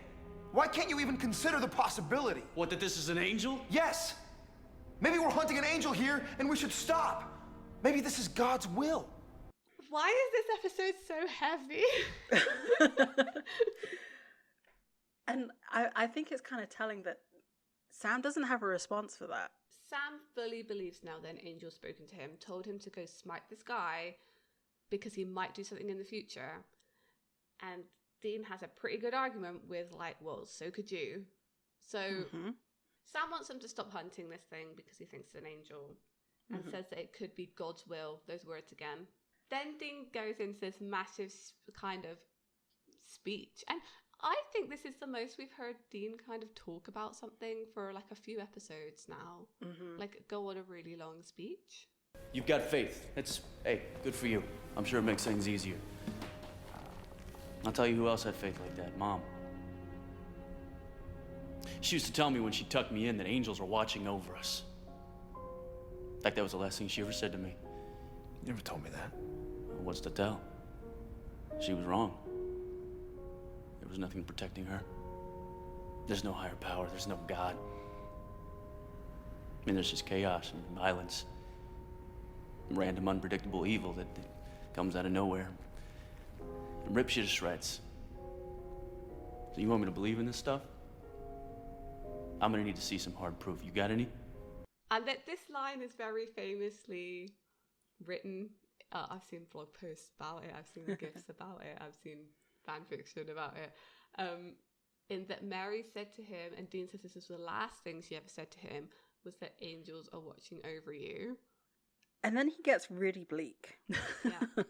Why can't you even consider the possibility? What, that this is an angel? Yes! Maybe we're hunting an angel here, and we should stop. Maybe this is God's will. Why is this episode so heavy? And I think it's kind of telling that Sam doesn't have a response for that. Sam fully believes now that an angel spoken to him, told him to go smite this guy because he might do something in the future. And Dean has a pretty good argument with like, well, so could you. So Sam wants him to stop hunting this thing because he thinks it's an angel and says that it could be God's will, those words again. Then Dean goes into this massive kind of speech. And I think this is the most we've heard Dean kind of talk about something for like a few episodes now. Like go on a really long speech. You've got faith. Hey, good for you. I'm sure it makes things easier. I'll tell you who else had faith like that, Mom. She used to tell me when she tucked me in that angels were watching over us. In fact, that was the last thing she ever said to me. You never told me that. What's to tell? She was wrong. There was nothing protecting her. There's no higher power. There's no God. I mean, there's just chaos and violence. Random, unpredictable evil that comes out of nowhere. It rips you to shreds. So you want me to believe in this stuff? I'm gonna need to see some hard proof. You got any? And that this line is very famously written. I've seen blog posts about it. I've seen gifs about it. I've seen fan fiction about it. In that Mary said to him, and Dean says this was the last thing she ever said to him, was that angels are watching over you. And then he gets really bleak. Yeah.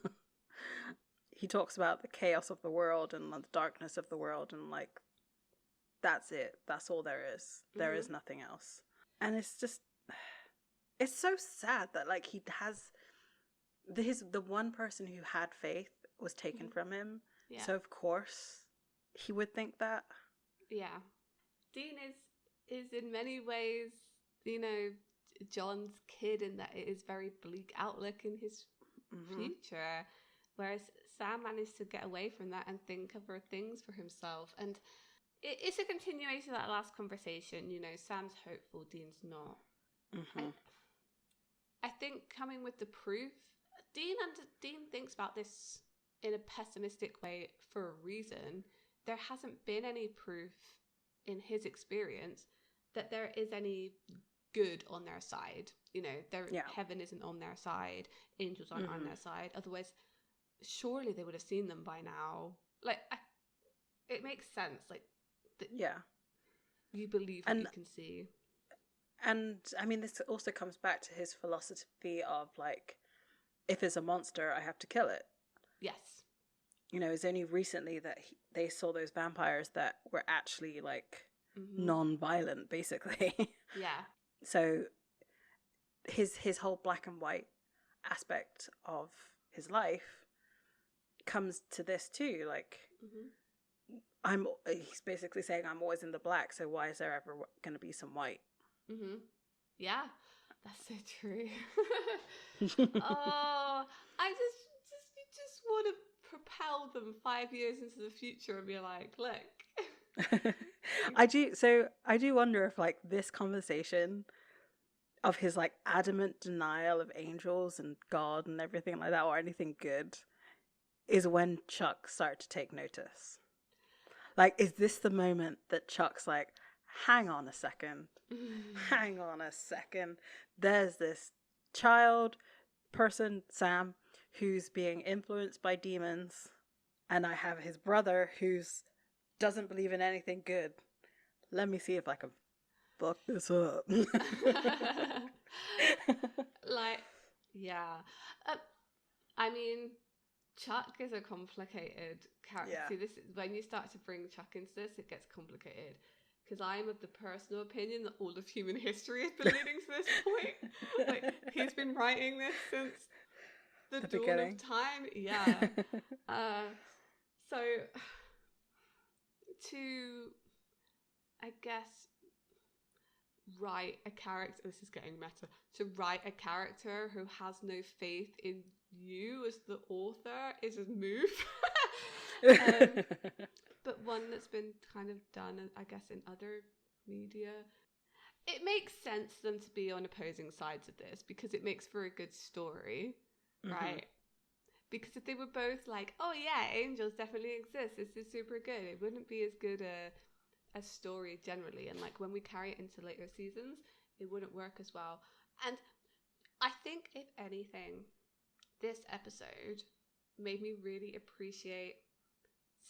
He talks about the chaos of the world and the darkness of the world, and like, that's it. That's all there is. There is nothing else. And it's just, it's so sad that like he has the one person who had faith was taken from him. Yeah. So of course he would think that. Yeah. Dean is in many ways, you know, John's kid in that it is very bleak outlook in his future, whereas Sam managed to get away from that and think of other things for himself. And it's a continuation of that last conversation. You know, Sam's hopeful, Dean's not. I think coming with the proof, Dean thinks about this in a pessimistic way for a reason. There hasn't been any proof in his experience that there is any good on their side. You know, heaven isn't on their side, angels aren't on their side. Otherwise, surely they would have seen them by now. Like, it makes sense. Like, you believe what you can see. And I mean, this also comes back to his philosophy of like, if it's a monster, I have to kill it. Yes. You know, it's only recently that they saw those vampires that were actually like non-violent, basically. Yeah. So his whole black and white aspect of his life comes to this too. Like, he's basically saying, I'm always in the black, so why is there ever going to be some white? Yeah, that's so true. Oh, I just want to propel them 5 years into the future and be like, look. I do wonder if like this conversation of his like adamant denial of angels and God and everything like that, or anything good, is when Chuck started to take notice. Like, is this the moment that Chuck's like, hang on a second. There's this person, Sam, who's being influenced by demons, and I have his brother who's doesn't believe in anything good. Let me see if I can fuck this up. Like, yeah. I mean, Chuck is a complicated character. Yeah. See, this is, when you start to bring Chuck into this, it gets complicated. Because I'm of the personal opinion that all of human history has been leading to this point. Like, he's been writing this since the dawn beginning of time. Yeah. So, to, I guess, write a character, this is getting meta, to write a character who has no faith in you as the author is a move. But one that's been kind of done, I guess, in other media. It makes sense for them to be on opposing sides of this because it makes for a good story, right? Because if they were both like, oh yeah, angels definitely exist, this is super good, it wouldn't be as good a story generally. And like when we carry it into later seasons, it wouldn't work as well. And I think, if anything, this episode made me really appreciate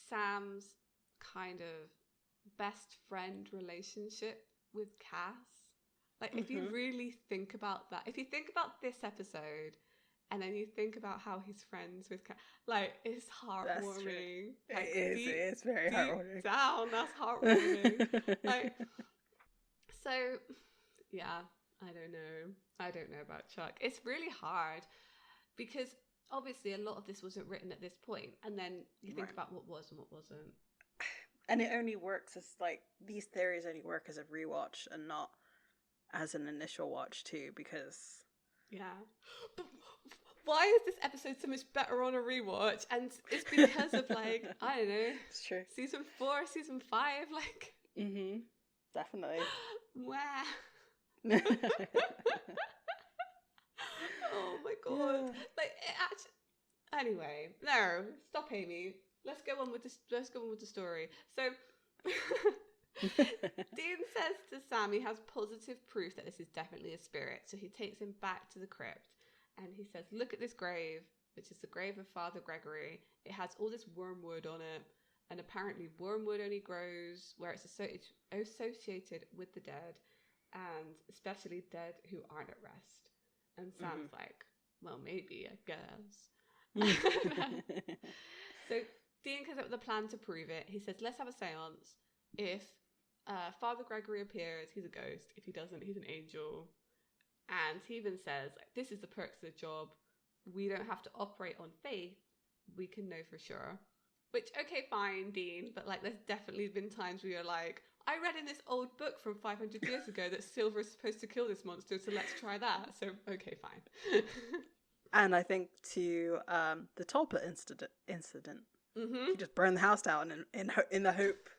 Sam's kind of best friend relationship with Cass. Like, if you really think about that, if you think about this episode and then you think about how he's friends with Cass, like, it's heartwarming. Like, it's very heartwarming. Down, that's heartwarming. Like, so, yeah, I don't know about Chuck. It's really hard because obviously a lot of this wasn't written at this point, and then you think about what was and what wasn't. And it only works as, like, these theories only work as a rewatch and not as an initial watch too, because... Yeah. But why is this episode so much better on a rewatch? And it's because of, like, I don't know. It's true. Season 4, season 5, like... Definitely. Where? Oh my god. Yeah. Like, it actually... Anyway, no, stop, Amy. Let's go on with the story. So, Dean says to Sam he has positive proof that this is definitely a spirit, so he takes him back to the crypt and he says, look at this grave, which is the grave of Father Gregory. It has all this wormwood on it, and apparently wormwood only grows where it's associated with the dead, and especially dead who aren't at rest. And Sam's like, well, maybe, I guess. So Dean comes up with a plan to prove it. He says, let's have a seance. If Father Gregory appears, he's a ghost. If he doesn't, he's an angel. And he even says, like, this is the perks of the job. We don't have to operate on faith. We can know for sure. Which, okay, fine, Dean. But, like, there's definitely been times where you're like, I read in this old book from 500 years ago that silver's supposed to kill this monster, so let's try that. So, okay, fine. And I think to the Tulpa incident, you just burn the house down in the hope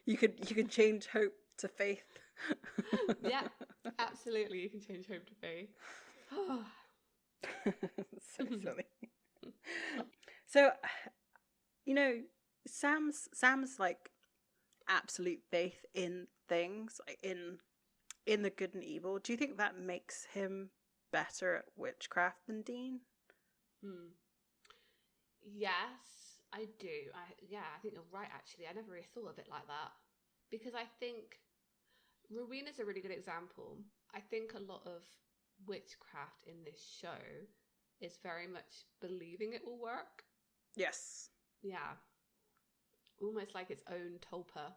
you could change hope to faith. Yeah, absolutely. You can change hope to faith. So silly. So, you know, Sam's like absolute faith in things, like in the good and evil. Do you think that makes him better at witchcraft than Dean? Yes, I do. I think you're right, actually. I never really thought of it like that. Because I think Rowena's a really good example. I think a lot of witchcraft in this show is very much believing it will work. Yes. Yeah. Almost like its own Tulpa.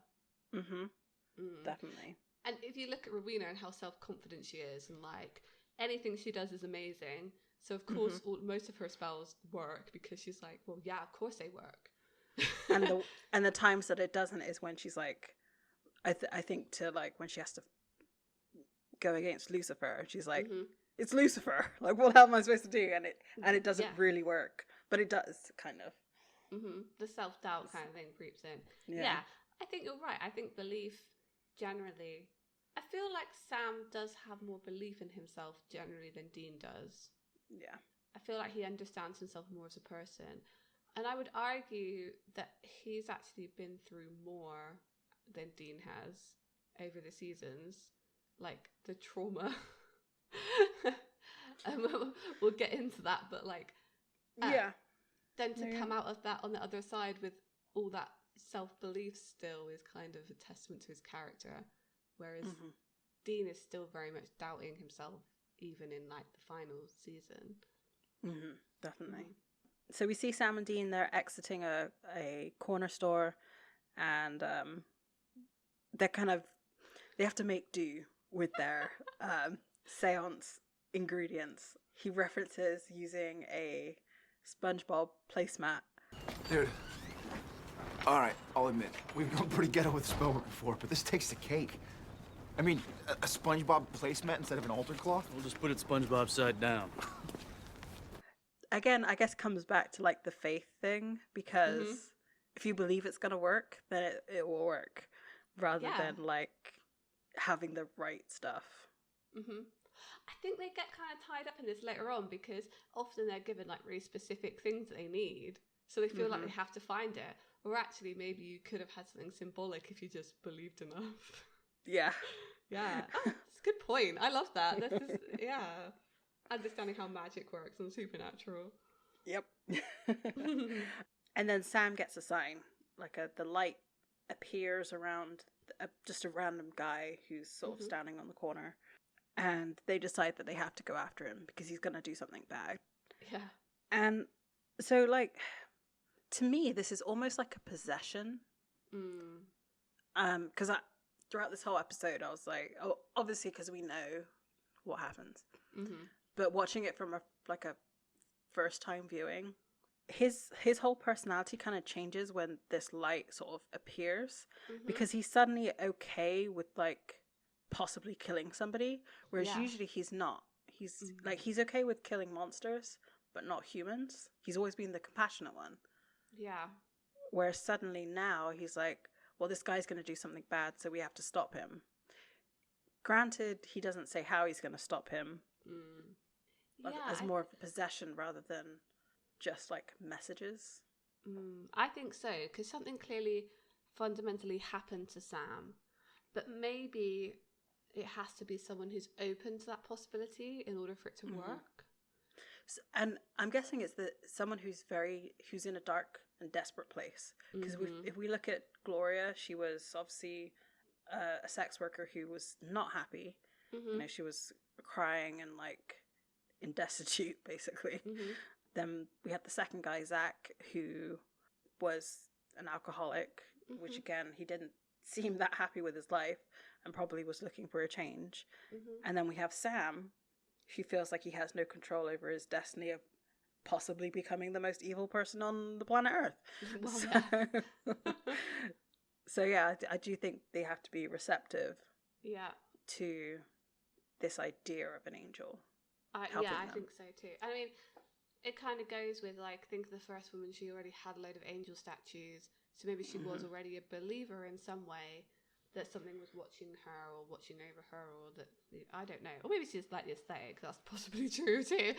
Definitely. And if you look at Rowena and how self-confident she is, and like anything she does is amazing. So of course, most of her spells work because she's like, well, yeah, of course they work. and the times that it doesn't is when she's like, I think to like when she has to go against Lucifer, she's like, it's Lucifer. Like, what hell am I supposed to do? And it doesn't really work, but it does kind of. The self-doubt kind of thing creeps in. Yeah, I think you're right. I think belief generally. I feel like Sam does have more belief in himself generally than Dean does. Yeah. I feel like he understands himself more as a person. And I would argue that he's actually been through more than Dean has over the seasons. Like, the trauma. We'll get into that, but like... Then to come out of that on the other side with all that self-belief still is kind of a testament to his character. Whereas Dean is still very much doubting himself, even in like the final season. Definitely. So we see Sam and Dean, they're exiting a corner store, and they have to make do with their seance ingredients. He references using a SpongeBob placemat. Dude, alright, I'll admit, we've gone pretty ghetto with Spellbook before, but this takes the cake. I mean, a SpongeBob placemat instead of an altar cloth? We'll just put it SpongeBob side down. Again, I guess comes back to like the faith thing, because if you believe it's gonna work, then it will work, rather than like having the right stuff. I think they get kind of tied up in this later on, because often they're given like really specific things that they need, so they feel like they have to find it. Or actually, maybe you could have had something symbolic if you just believed enough. Yeah. Yeah. Oh, that's a good point. I love that. This is, understanding how magic works and supernatural. Yep. And then Sam gets a sign. Like the light appears around just a random guy who's sort of standing on the corner. And they decide that they have to go after him because he's going to do something bad. Yeah. And so, like, to me, this is almost like a possession. Because throughout this whole episode, I was like, oh, obviously, because we know what happens. But watching it from a first time viewing, his whole personality kind of changes when this light sort of appears, because he's suddenly okay with like possibly killing somebody, whereas usually he's not. He's like, he's okay with killing monsters, but not humans. He's always been the compassionate one. Yeah. Whereas suddenly now he's like, well, this guy's going to do something bad, so we have to stop him. Granted, he doesn't say how he's going to stop him. As more of a possession rather than just like messages. I think so, because something clearly fundamentally happen to Sam, but maybe it has to be someone who's open to that possibility in order for it to work. And I'm guessing it's someone who's in a dark and desperate place. Because if we look at Gloria, she was obviously a sex worker who was not happy. You know, she was crying and like in destitute, basically. Then we had the second guy, Zach, who was an alcoholic, which again, he didn't seem that happy with his life and probably was looking for a change. And then we have Sam, who feels like he has no control over his destiny of possibly becoming the most evil person on the planet Earth. So yeah, I do think they have to be receptive to this idea of an angel. I think so too. I mean, it kind of goes with, like, think of the first woman, she already had a load of angel statues, so maybe she was already a believer in some way that something was watching her or watching over her, or that, I don't know, or maybe she just liked the aesthetic. That's possibly true too.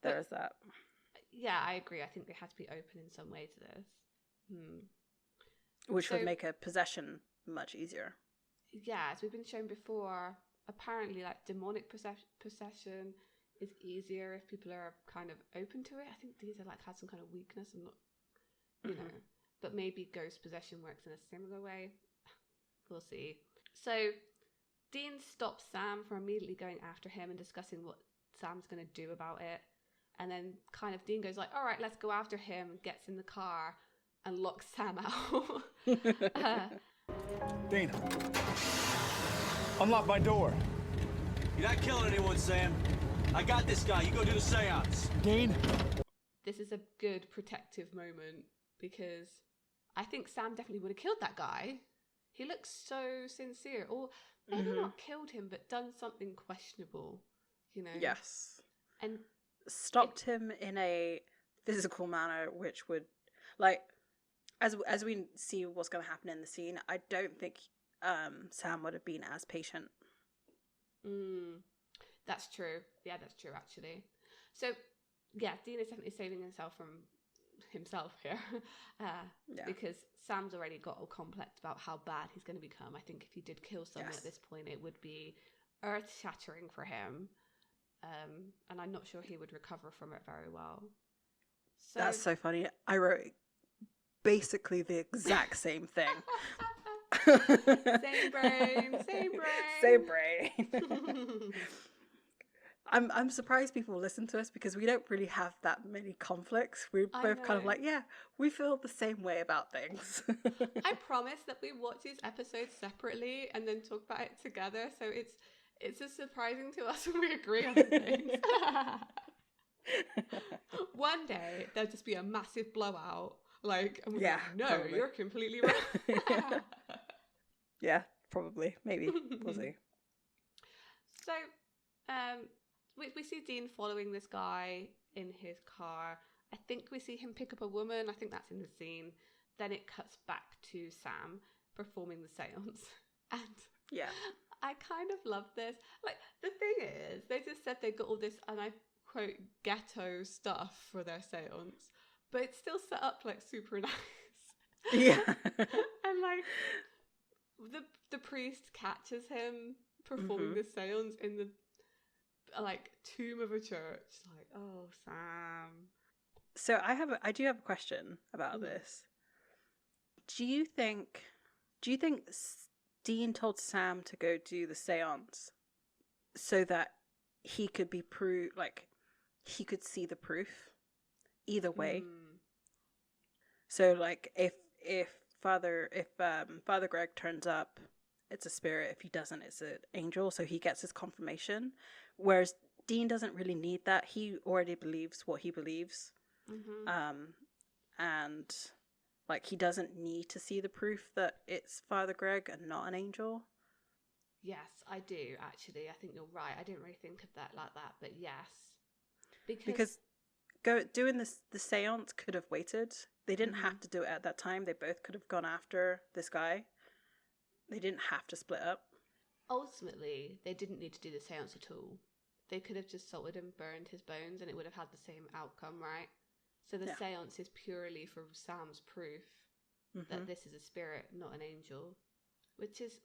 There is that. Yeah, I agree. I think they have to be open in some way to this. Which would make a possession much easier. Yeah, as we've been shown before, apparently, like, demonic possession is easier if people are kind of open to it. I think these are like had some kind of weakness. I'm not, you know, but maybe ghost possession works in a similar way. We'll see. So Dean stops Sam from immediately going after him and discussing what Sam's going to do about it. And then kind of Dean goes like, all right, let's go after him, and gets in the car and locks Sam out. Dean, unlock my door. You're not killing anyone, Sam. I got this guy. You go do the seance. Dean? This is a good protective moment because I think Sam definitely would have killed that guy. He looks so sincere. Or maybe not killed him, but done something questionable, you know? Yes. And stopped him in a physical manner, which would, like, as we see what's going to happen in the scene, I don't think Sam would have been as patient. That's true. Yeah, that's true, actually. So, yeah, Dean is definitely saving himself from himself here. Because Sam's already got all complex about how bad he's going to become. I think if he did kill someone at this point, it would be earth-shattering for him. And I'm not sure he would recover from it very well. So... That's so funny. I wrote basically the exact same thing. Same brain. Same brain. I'm surprised people listen to us because we don't really have that many conflicts. We're both kind of like, yeah, we feel the same way about things. I promise that we watch these episodes separately and then talk about it together. So it's just surprising to us when we agree on things. One day there'll just be a massive blowout, like, and we're like, no, probably. You're completely right. Yeah, probably, maybe. We'll see. So, we see Dean following this guy in his car. I think we see him pick up a woman. I think that's in the scene. Then it cuts back to Sam performing the seance. And yeah, I kind of love this. Like, the thing is, they just said they got all this, and I quote, ghetto stuff for their seance, but it's still set up like super nice. Yeah. And like the priest catches him performing the seance in the like tomb of a church. Like, oh, Sam. So I do have a question about this. Do you think Dean told Sam to go do the seance so that he could be like he could see the proof either way? So like if Father Greg turns up, it's a spirit. If he doesn't, it's an angel. So he gets his confirmation. Whereas Dean doesn't really need that. He already believes what he believes. And like he doesn't need to see the proof that it's Father Greg and not an angel. Yes, I do actually. I think you're right. I didn't really think of that like that, but yes. Because doing the seance could have waited. They didn't have to do it at that time. They both could have gone after this guy. They didn't have to split up. Ultimately, they didn't need to do the seance at all. They could have just salted and burned his bones and it would have had the same outcome, right? So the seance is purely for Sam's proof. that this is a spirit, not an angel, which is,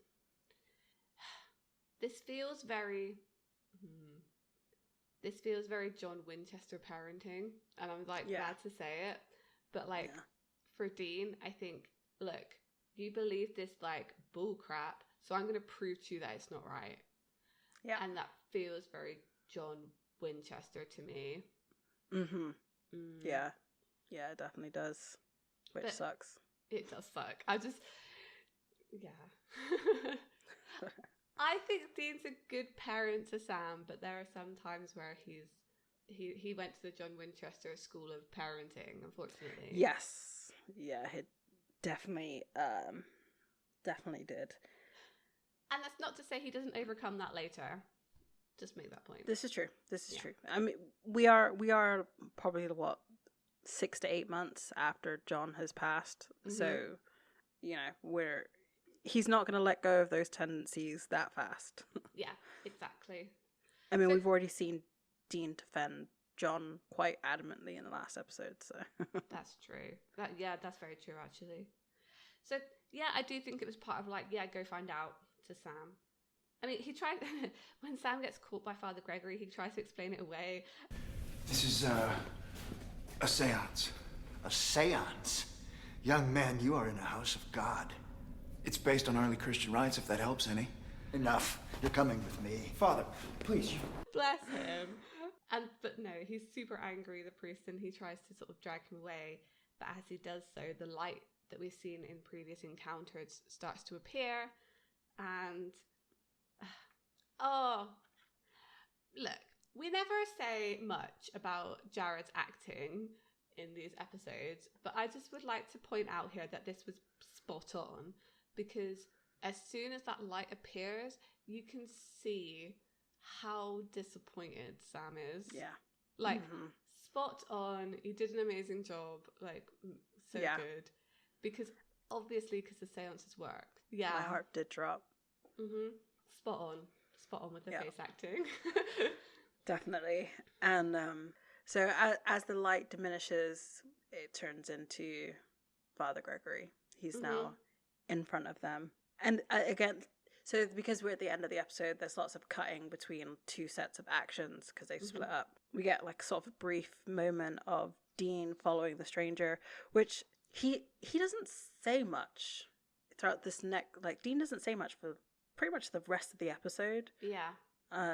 this feels very John Winchester parenting, and I'm like bad to say it, but like for Dean, I think, look, you believe this like bull crap, so I'm going to prove to you that it's not right. Yeah. And that feels very John Winchester to me. Yeah, it definitely does, which sucks. It does suck. I think Dean's a good parent to Sam, but there are some times where he went to the John Winchester school of parenting, unfortunately. Yes. Yeah, he definitely did. And that's not to say he doesn't overcome that later. Just make that point. This is true. True. I mean, we are probably 6 to 8 months after John has passed. So, he's not going to let go of those tendencies that fast. Yeah, exactly. I mean, we've already seen Dean defend John quite adamantly in the last episode, so. That's true. That's very true, actually. So, yeah, I do think it was part of go find out to Sam. I mean, he tried, when Sam gets caught by Father Gregory, he tries to explain it away. This is, a seance. A seance? Young man, you are in a house of God. It's based on early Christian rites, if that helps any. Enough. You're coming with me. Father, please. Bless him. But no, he's super angry, the priest, and he tries to sort of drag him away. But as he does so, the light that we've seen in previous encounters starts to appear. And, look, we never say much about Jared's acting in these episodes, but I just would like to point out here that this was spot on, because as soon as that light appears, you can see how disappointed Sam is. Yeah. Spot on. He did an amazing job. So good. Because the seances work. Yeah. My heart did drop. Spot on with the face acting. Definitely. And so as the light diminishes, it turns into Father Gregory. He's now in front of them. And again, so because we're at the end of the episode, there's lots of cutting between two sets of actions because they split up. We get sort of a brief moment of Dean following the stranger, which he doesn't say much throughout this Dean doesn't say much for pretty much the rest of the episode. Yeah.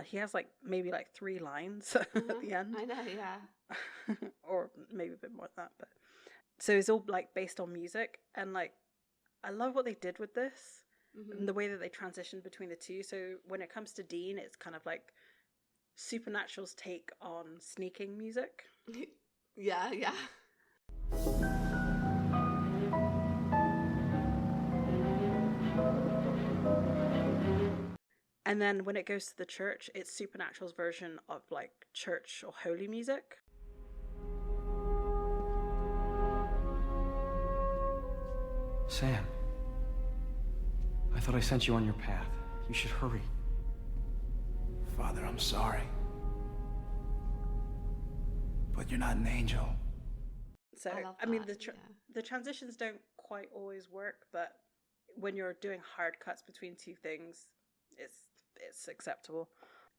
He has maybe 3 lines at the end. I know, yeah. Or maybe a bit more than that, but so it's all based on music, and I love what they did with this and the way that they transitioned between the two. So when it comes to Dean, it's kind of Supernatural's take on sneaking music. Yeah. And then when it goes to the church, it's Supernatural's version of church or holy music. Sam, I thought I sent you on your path. You should hurry. Father, I'm sorry. But you're not an angel. So, I mean, the transitions don't quite always work, but when you're doing hard cuts between two things, it's acceptable.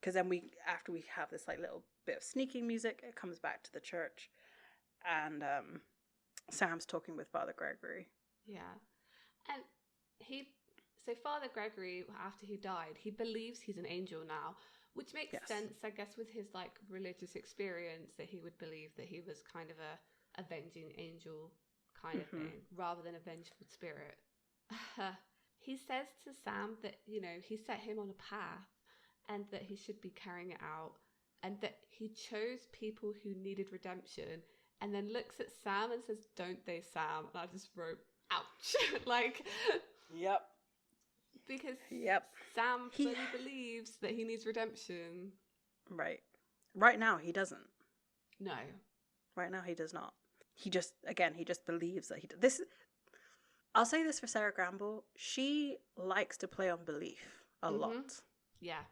Because then after we have this like little bit of sneaking music, it comes back to the church, and Sam's talking with Father Gregory. Yeah, and so Father Gregory, after he died, he believes he's an angel now, which makes sense, I guess, with his like religious experience, that he would believe that he was kind of a avenging angel kind of thing, rather than a vengeful spirit. He says to Sam that, you know, he set him on a path and that he should be carrying it out, and that he chose people who needed redemption, and then looks at Sam and says, "Don't they, Sam?" And I just wrote, ouch. Like, yep. Because Sam fully believes that he needs redemption. Right. Right now, he doesn't. No. Right now, he does not. He just believes that he does. This, I'll say this for Sarah Gramble. She likes to play on belief a lot. Yeah.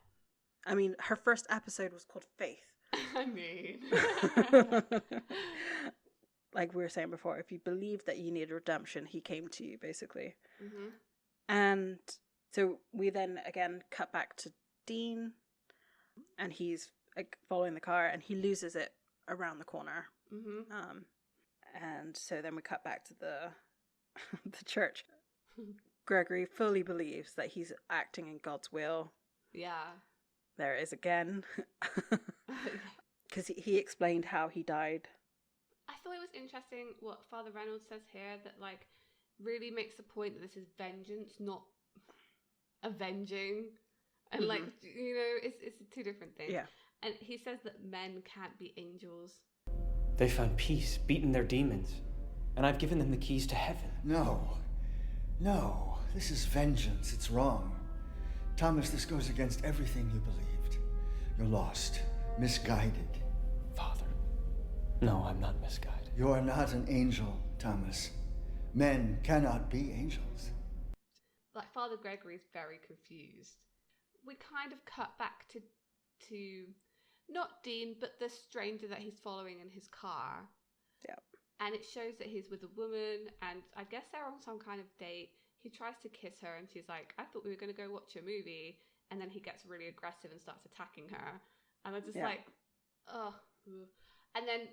I mean, her first episode was called Faith. I mean. like we were saying before, if you believe that you need redemption, he came to you, basically. Mm-hmm. And so we then again cut back to Dean, and he's like following the car, and he loses it around the corner. Mm-hmm. And so then we cut back to the the church. Gregory fully believes that he's acting in God's will. Yeah. There it is again. Because he explained how he died. I thought it was interesting what Father Reynolds says here, that like really makes the point that this is vengeance, not avenging. And like, you know, it's two different things. Yeah. And he says that men can't be angels. They found peace, beaten their demons, and I've given them the keys to heaven. No, this is vengeance. It's wrong. Thomas, this goes against everything you believed. You're lost, misguided. Father, no, I'm not misguided. You are not an angel, Thomas. Men cannot be angels. Like, Father Gregory's very confused. We kind of cut back to not Dean, but the stranger that he's following in his car. Yeah. And it shows that he's with a woman, and I guess they're on some kind of date. He tries to kiss her, and she's like, I thought we were going to go watch a movie. And then he gets really aggressive and starts attacking her. And I'm just like, oh. And then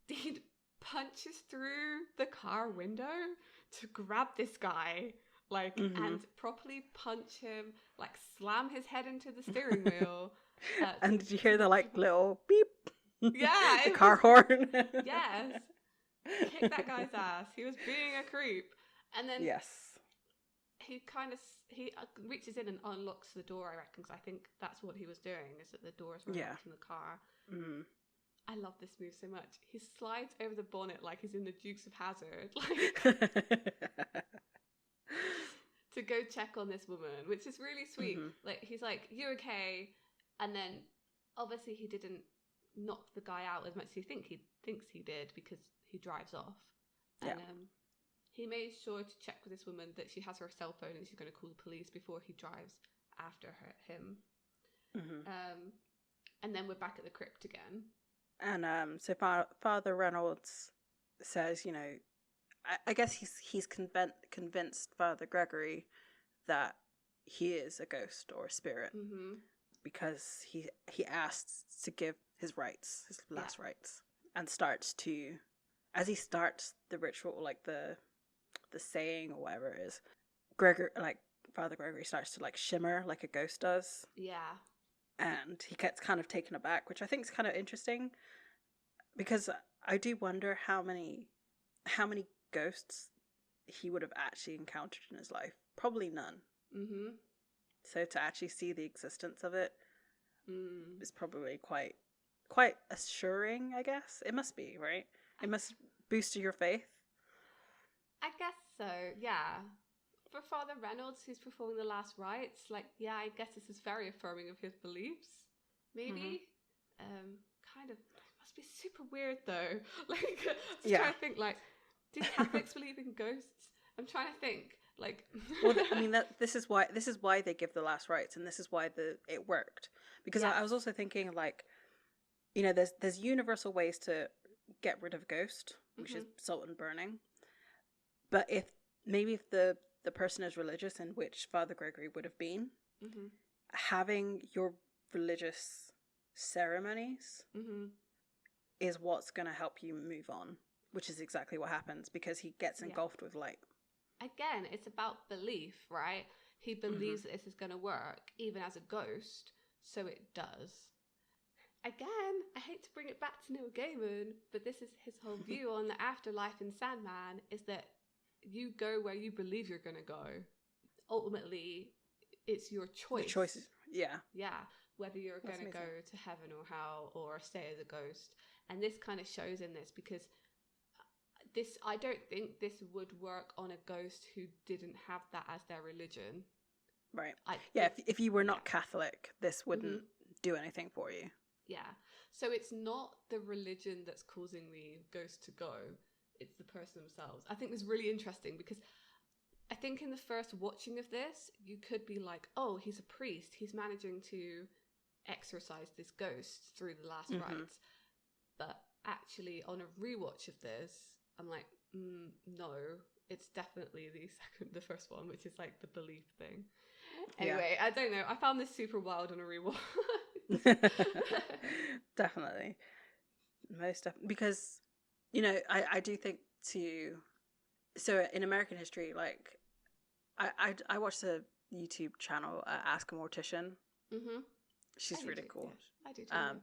Dean punches through the car window to grab this guy, like, and properly punch him, like, slam his head into the steering wheel. And did you hear the, like, little beep? Yeah. The car horn. Yes. Kick that guy's ass. He was being a creep. And then he reaches in and unlocks the door, I reckon, because I think that's what he was doing, is that the doors were locked in the car. I love this move so much. He slides over the bonnet like he's in the Dukes of Hazzard, like, to go check on this woman, which is really sweet. Like, he's like, you okay? And then obviously he didn't knock the guy out as much as he thinks he did, because he drives off. And he made sure to check with this woman that she has her cell phone and she's going to call the police before he drives after him. And then we're back at the crypt again. And so Father Reynolds says, you know, I guess he's convinced Father Gregory that he is a ghost or a spirit, because he asks to give his rites, his last rites, and starts to, as he starts the ritual, like the saying or whatever it is, Father Gregory starts to like shimmer like a ghost does. Yeah. And he gets kind of taken aback, which I think is kind of interesting, because I do wonder how many ghosts he would have actually encountered in his life. Probably none. So to actually see the existence of it is probably quite assuring, I guess. It must be, right? It must boost your faith. I guess so, yeah. For Father Reynolds, who's performing the last rites, like, yeah, I guess this is very affirming of his beliefs. Maybe. Kind of. It must be super weird, though. Like, I'm trying to think, like, do Catholics believe in ghosts? I'm trying to think, like. Well, I mean, this is why they give the last rites, and this is why it worked. Because I was also thinking, like, you know, there's universal ways to get rid of a ghost, which is salt and burning. But if the person is religious, in which Father Gregory would have been, having your religious ceremonies is what's going to help you move on, which is exactly what happens, because he gets engulfed with light. Again, it's about belief, right? He believes that this is going to work, even as a ghost, so it does. Again, I hate to bring it back to Neil Gaiman, but this is his whole view on the afterlife in Sandman, is that you go where you believe you're going to go. Ultimately, it's your choice. The choice, yeah. Yeah, whether you're going to go to heaven or hell or stay as a ghost. And this kind of shows in this, because I don't think this would work on a ghost who didn't have that as their religion. Right. If you were not Catholic, this wouldn't do anything for you. Yeah. So it's not the religion that's causing the ghost to go. It's the person themselves. I think it's really interesting, because I think in the first watching of this, you could be like, oh, he's a priest. He's managing to exorcise this ghost through the last rites. But actually, on a rewatch of this, I'm like, no, it's definitely the first one, which is like the belief thing. Anyway, I don't know. I found this super wild on a rewatch. Definitely. Most definitely. Because, you know, I do think so in American history, like, I watched a YouTube channel, Ask a Mortician. Mm-hmm. She's really cool. Yeah, I do too.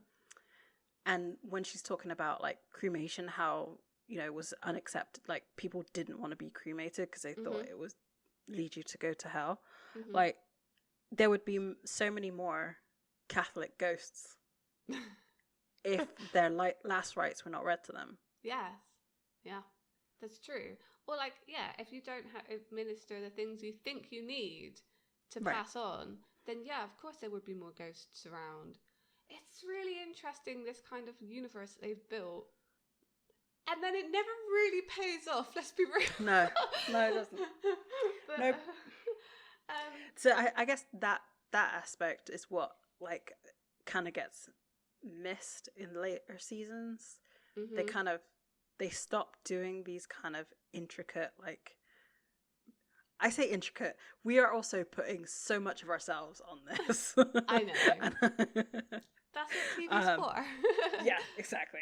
And when she's talking about, like, cremation, how, you know, it was unaccepted. Like, people didn't want to be cremated because they thought it would lead you to go to hell. Like, there would be so many more Catholic ghosts if their last rites were not read to them. Yes. Yeah, that's true. Or like, yeah, if you don't administer the things you think you need to pass on, then yeah, of course there would be more ghosts around. It's really interesting, this kind of universe they've built. And then it never really pays off, let's be real. No, it doesn't. But, nope. So I guess that aspect is what, like, kind of gets missed in later seasons. They stop doing these kind of intricate, like, I say intricate, we are also putting so much of ourselves on this. I know. That's what TV's for. Yeah, exactly.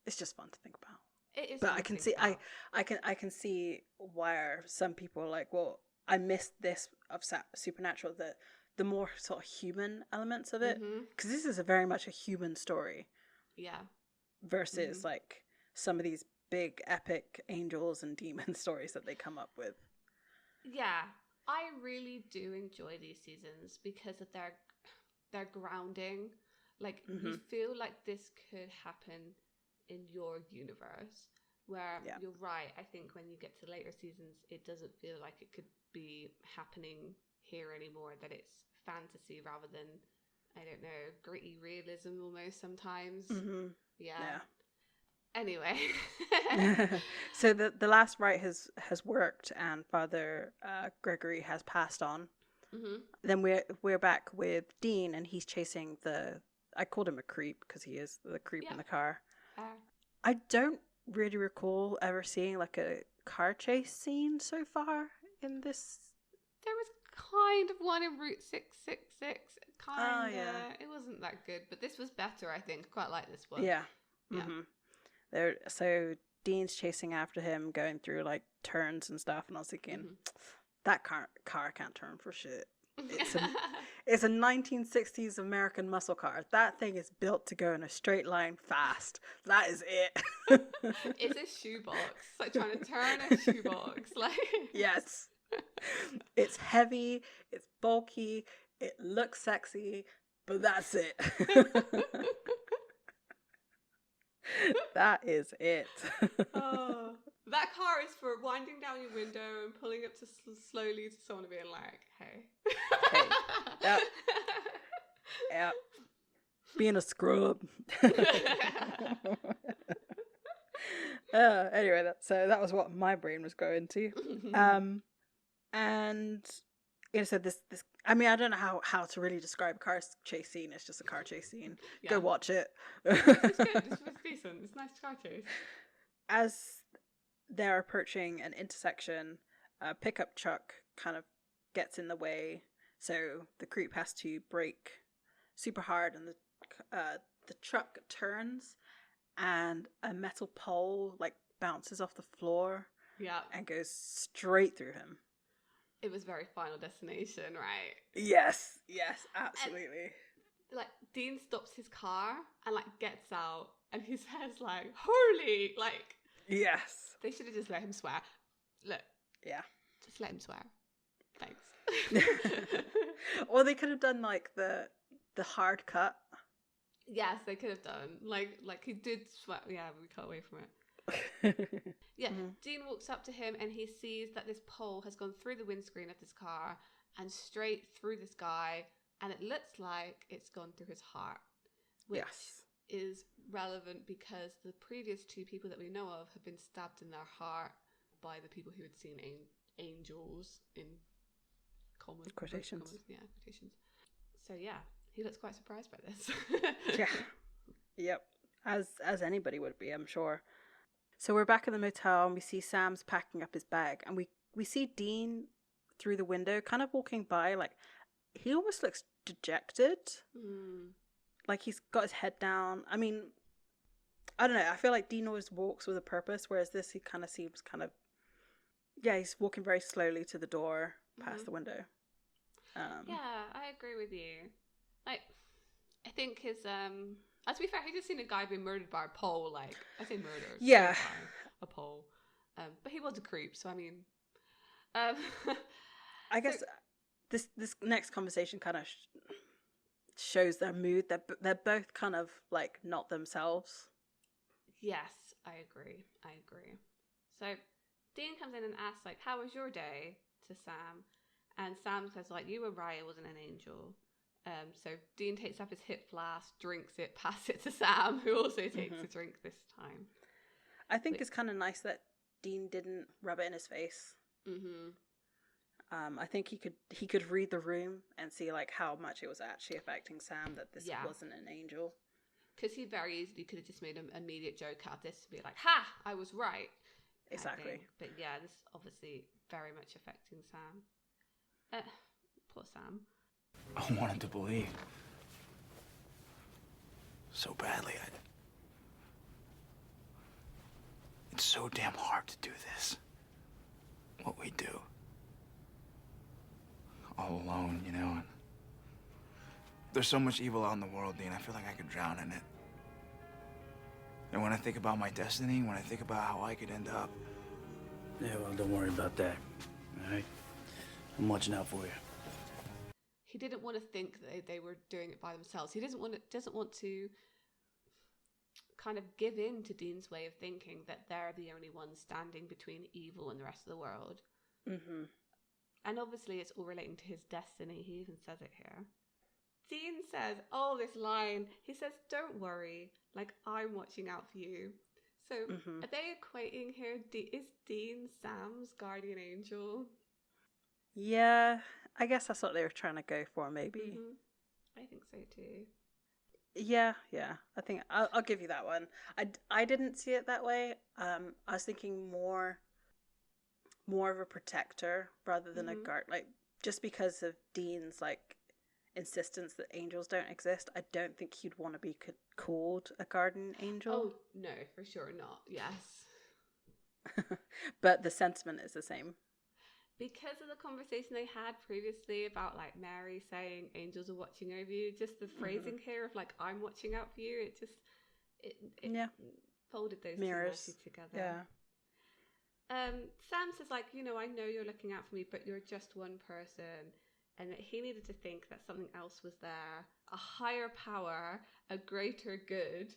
It's just fun to think about. It is. But I can see I can see why some people are like, well, I missed this of Supernatural, the more sort of human elements of it, because this is very much a human story. Yeah. Versus like some of these big epic angels and demon stories that they come up with. Yeah, I really do enjoy these seasons because of their grounding. Like, you feel like this could happen in your universe. Where you're right, I think when you get to later seasons, it doesn't feel like it could be happening here anymore. That it's fantasy rather than, I don't know, gritty realism almost sometimes. Yeah. Anyway. So the last rite has worked, and Father Gregory has passed on. Then we're back with Dean, and he's chasing I called him a creep because he is the creep in the car. I don't really recall ever seeing like a car chase scene so far in this. There was kind of one in Route 666. Kind of. It wasn't that good, but this was better, I think. Quite like this one. Yeah. So Dean's chasing after him, going through like turns and stuff, and I was thinking, that car can't turn for shit. It's a 1960s American muscle car. That thing is built to go in a straight line fast. That is it. It's a shoebox. It's like trying to turn a shoebox. Like, yes. It's heavy, it's bulky, it looks sexy, but that's it. That is it. Oh, that car is for winding down your window and pulling up to slowly to someone and being like, hey. Hey. Yep. Being a scrub. Anyway, that was what my brain was going to. And you know, so this I mean, I don't know how to really describe a car chase scene. It's just a car chase scene. Yeah. Go watch it. It's good. It's decent. It's a nice car chase. As they're approaching an intersection, a pickup truck kind of gets in the way, so the creep has to brake super hard, and the truck turns, and a metal pole like bounces off the floor, and goes straight through him. It was very Final Destination, right? Yes, absolutely. And, like, Dean stops his car and like gets out, and he says like, "Holy!" Like, yes. They should have just let him swear. Look, just let him swear. Thanks. Or they could have done like the hard cut. Yes, they could have done like he did swear. Yeah, we cut away from it. Yeah, Dean walks up to him and he sees that this pole has gone through the windscreen of this car and straight through this guy, and it looks like it's gone through his heart, which is relevant because the previous two people that we know of have been stabbed in their heart by the people who had seen angels in quotations. So yeah, he looks quite surprised by this. Yeah. Yep. As anybody would be, I'm sure. So we're back in the motel and we see Sam's packing up his bag, and we see Dean through the window kind of walking by, like he almost looks dejected. Like he's got his head down. I mean, I don't know, I feel like Dean always walks with a purpose, whereas this he kind of seems kind of, yeah, he's walking very slowly to the door past the window. Yeah, I agree with you. Like, I think his to be fair, he just seen a guy being murdered by a pole. Like, I say murdered, Yeah, by a pole. But he was a creep, so I mean, I guess this next conversation kind of shows their mood. They're both kind of like not themselves. Yes, I agree. So Dean comes in and asks, like, how was your day, to Sam? And Sam says, like, you were right, it wasn't an angel. So Dean takes up his hip flask, drinks it, passes it to Sam, who also takes a drink this time. I think it's kind of nice that Dean didn't rub it in his face. I think he could read the room and see like how much it was actually affecting Sam, that this wasn't an angel. Because he very easily could have just made an immediate joke out of this to be like, ha, I was right. Exactly. But yeah, this is obviously very much affecting Sam. Poor Sam. I wanted to believe. So badly. It's so damn hard to do this. What we do. All alone, you know. There's so much evil out in the world, Dean. I feel like I could drown in it. And when I think about my destiny, when I think about how I could end up... Yeah, well, don't worry about that, all right? I'm watching out for you. He didn't want to think that they were doing it by themselves. He doesn't want to kind of give in to Dean's way of thinking that they're the only ones standing between evil and the rest of the world. And obviously it's all relating to his destiny. He even says it here. Dean says, this line, he says, don't worry, like, I'm watching out for you. So are they equating here, is Dean Sam's guardian angel? Yeah, I guess that's what they were trying to go for, maybe. I think so too. Yeah. I think I'll give you that one. I didn't see it that way. I was thinking more of a protector rather than a guard. Like, just because of Dean's like insistence that angels don't exist, I don't think he'd want to be called a guardian angel. Oh no, for sure not. Yes. But the sentiment is the same. Because of the conversation they had previously about like Mary saying angels are watching over you, just the phrasing here of like, I'm watching out for you, it folded those mirrors two nicely together. Sam says, like, I know you're looking out for me, but you're just one person, and that he needed to think that something else was there, a higher power, a greater good.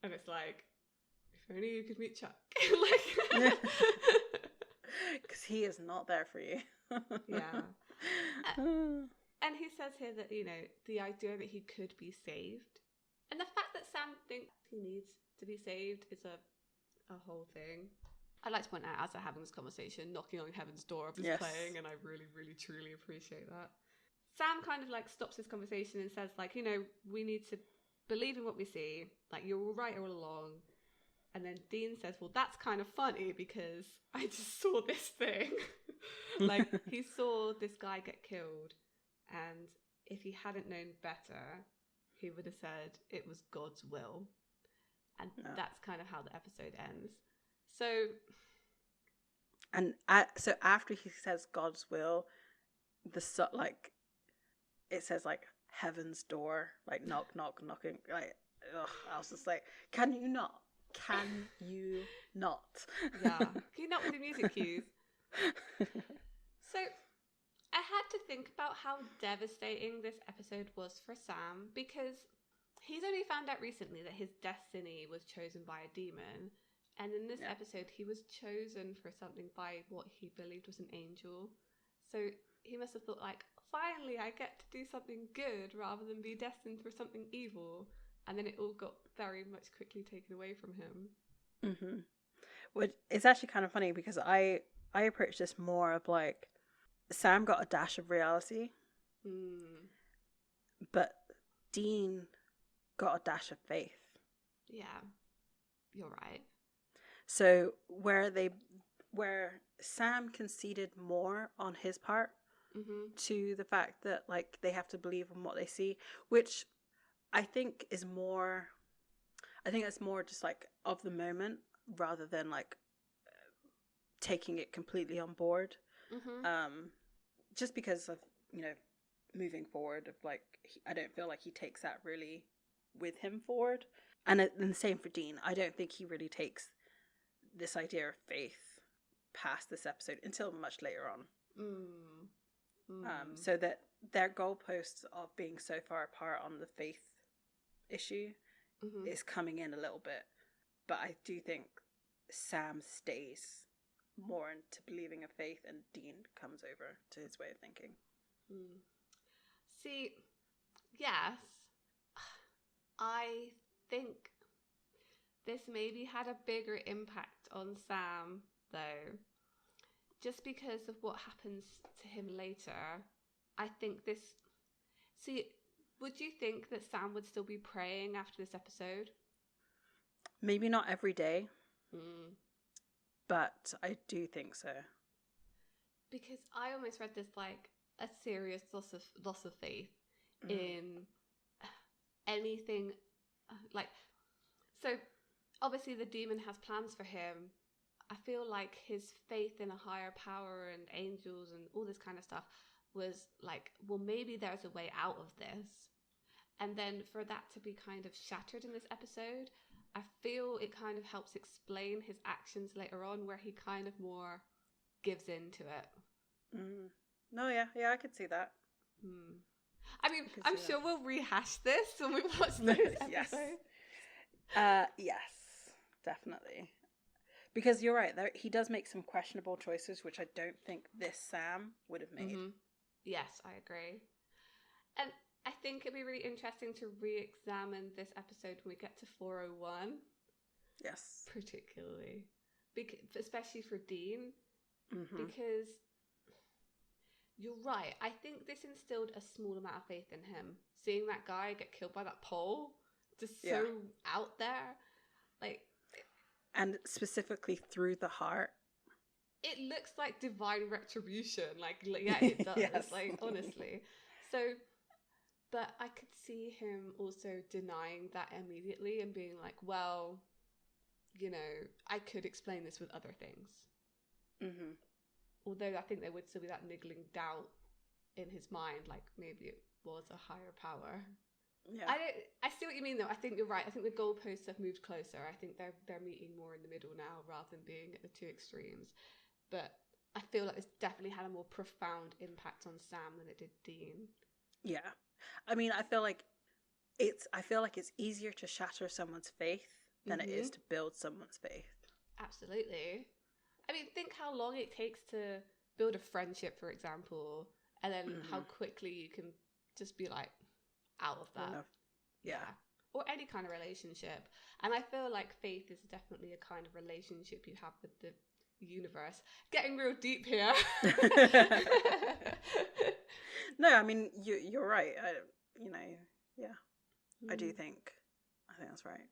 And it's like, if only you could meet Chuck. Like, because he is not there for you. Yeah. And he says here that, the idea that he could be saved, and the fact that Sam thinks he needs to be saved is a whole thing. I'd like to point out, as they're having this conversation, Knocking on Heaven's Door is playing, and I really, really, truly appreciate that. Sam kind of like stops this conversation and says, like, we need to believe in what we see. Like, you're all right all along. And then Dean says, well, that's kind of funny because I just saw this thing. Like, he saw this guy get killed, and if he hadn't known better, he would have said it was God's will. And that's kind of how the episode ends. So after he says God's will, it says like heaven's door, like knock, knock, knocking. Like, I was just like, can you not? Yeah. Can you not with the music cues? So I had to think about how devastating this episode was for Sam, because he's only found out recently that his destiny was chosen by a demon. And in this episode, he was chosen for something by what he believed was an angel. So he must have thought, like, finally, I get to do something good rather than be destined for something evil. And then it all got very much quickly taken away from him. Which it's actually kind of funny because I approach this more of like, Sam got a dash of reality, but Dean got a dash of faith. Yeah, you're right. So where Sam conceded more on his part to the fact that like they have to believe in what they see, which I think is more. I think it's more just like of the moment rather than like taking it completely on board. Just because of, you know, moving forward of like, I don't feel like he takes that really with him forward. And the same for Dean. I don't think he really takes this idea of faith past this episode until much later on. So that their goalposts of being so far apart on the faith issue is coming in a little bit. But I do think Sam stays more into believing of faith and Dean comes over to his way of thinking. See, yes, I think this maybe had a bigger impact on Sam though, just because of what happens to him later. I think this... See, would you think that Sam would still be praying after this episode? Maybe not every day, but I do think so. Because I almost read this like a serious loss of faith in anything. Like, so obviously the demon has plans for him. I feel like his faith in a higher power and angels and all this kind of stuff was like, well, maybe there's a way out of this. And then for that to be kind of shattered in this episode, I feel it kind of helps explain his actions later on, where he kind of more gives into it. No, yeah, I could see that. I mean, I'm sure we'll rehash this when we watch this episode. Yes, definitely. Because you're right, he does make some questionable choices, which I don't think this Sam would have made. Yes, I agree. And I think it'd be really interesting to re-examine this episode when we get to 401. Yes. Particularly. Especially for Dean. Because you're right. I think this instilled a small amount of faith in him. Seeing that guy get killed by that pole, just so out there. Like... And specifically through the heart. It looks like divine retribution. Like, yeah, it does. Yes. Like, honestly. So... But I could see him also denying that immediately and being like, well, you know, I could explain this with other things. Although I think there would still be that niggling doubt in his mind, like maybe it was a higher power. Yeah. I see what you mean, though. I think you're right. I think the goalposts have moved closer. I think they're meeting more in the middle now rather than being at the two extremes. But I feel like this definitely had a more profound impact on Sam than it did Dean. Yeah. I mean, I feel like it's easier to shatter someone's faith than it is to build someone's faith. Absolutely. I mean, think how long it takes to build a friendship, for example, and then how quickly you can just be like out of that. Yeah. Or any kind of relationship. And I feel like faith is definitely a kind of relationship you have with the universe. Getting real deep here. No, I mean you're right. I do think that's right.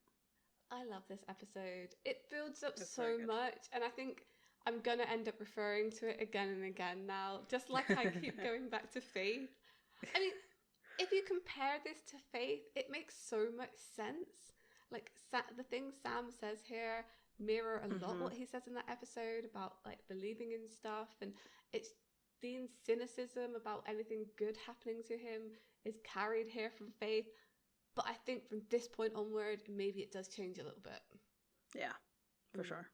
I love this episode. It builds up so much, and I think I'm gonna end up referring to it again and again now, just like I keep going back to Faith. I mean, if you compare this to Faith, it makes so much sense. Like the things Sam says here mirror a lot what he says in that episode about like believing in stuff, and it's Dean's cynicism about anything good happening to him is carried here from Faith. But I think from this point onward, maybe it does change a little bit. Yeah, for sure.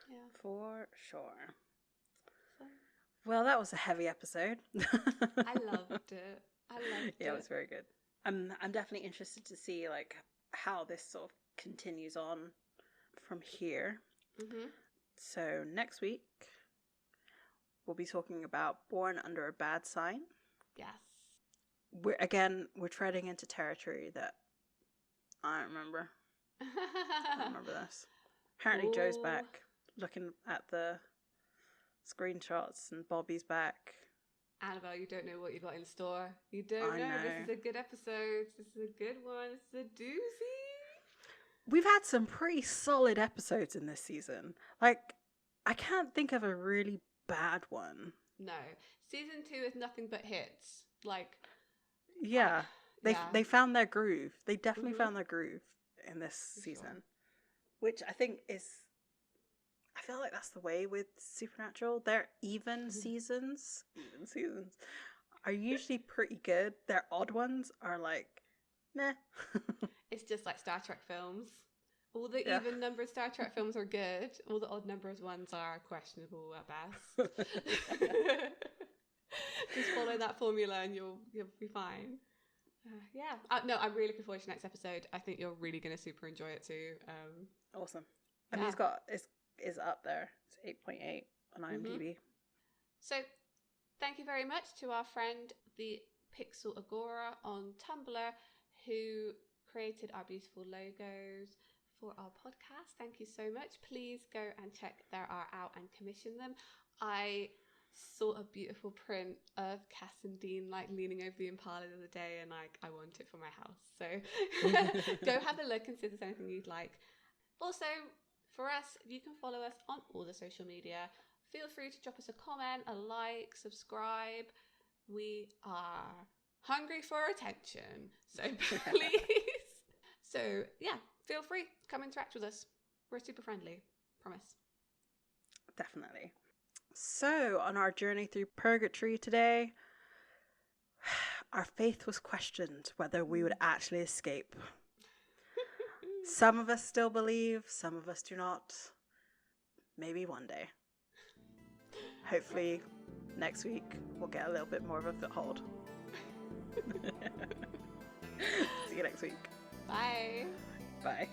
Yeah. For sure. So. Well, that was a heavy episode. I loved it. Yeah, it was very good. I'm definitely interested to see like how this sort of continues on from here. So next week, we'll be talking about Born Under a Bad Sign. Yes. We're treading into territory that I don't remember. I don't remember this. Apparently Joe's back looking at the screenshots and Bobby's back. Annabelle, you don't know what you've got in store. You don't know. This is a good episode. This is a good one. This is a doozy. we've had some pretty solid episodes in this season. Like, I can't think of a really bad one. No. Season 2 is nothing but hits. Like, yeah. They found their groove. They definitely Mhm. found their groove in this season. Which I think is... I feel like that's the way with Supernatural. Their even seasons are usually pretty good. Their odd ones are like, meh. It's just like Star Trek films. All the Yeah. even numbered Star Trek films are good. All the odd numbers ones are questionable at best. Just follow that formula and you'll be fine. Yeah. No, I'm really looking forward to next episode. I think you're really going to super enjoy it too. Awesome. I mean, it's up there. It's 8.8 on IMDb. So, thank you very much to our friend, the Pixel Agora on Tumblr, who created our beautiful logos for our podcast. Thank you so much. Please go and check there are out and commission them. I saw a beautiful print of Cass and Dean like leaning over the Impala the other day, and like I want it for my house. So go have a look and see if there's anything you'd like. Also, for us, you can follow us on all the social media. Feel free to drop us a comment, a like, subscribe. We are hungry for attention, so please. So yeah, feel free, come interact with us. We're super friendly, promise. Definitely. So, on our journey through purgatory today, our faith was questioned whether we would actually escape. Some of us still believe, some of us do not. Maybe one day. Hopefully, next week, we'll get a little bit more of a foothold. See you next week. Bye. Bye.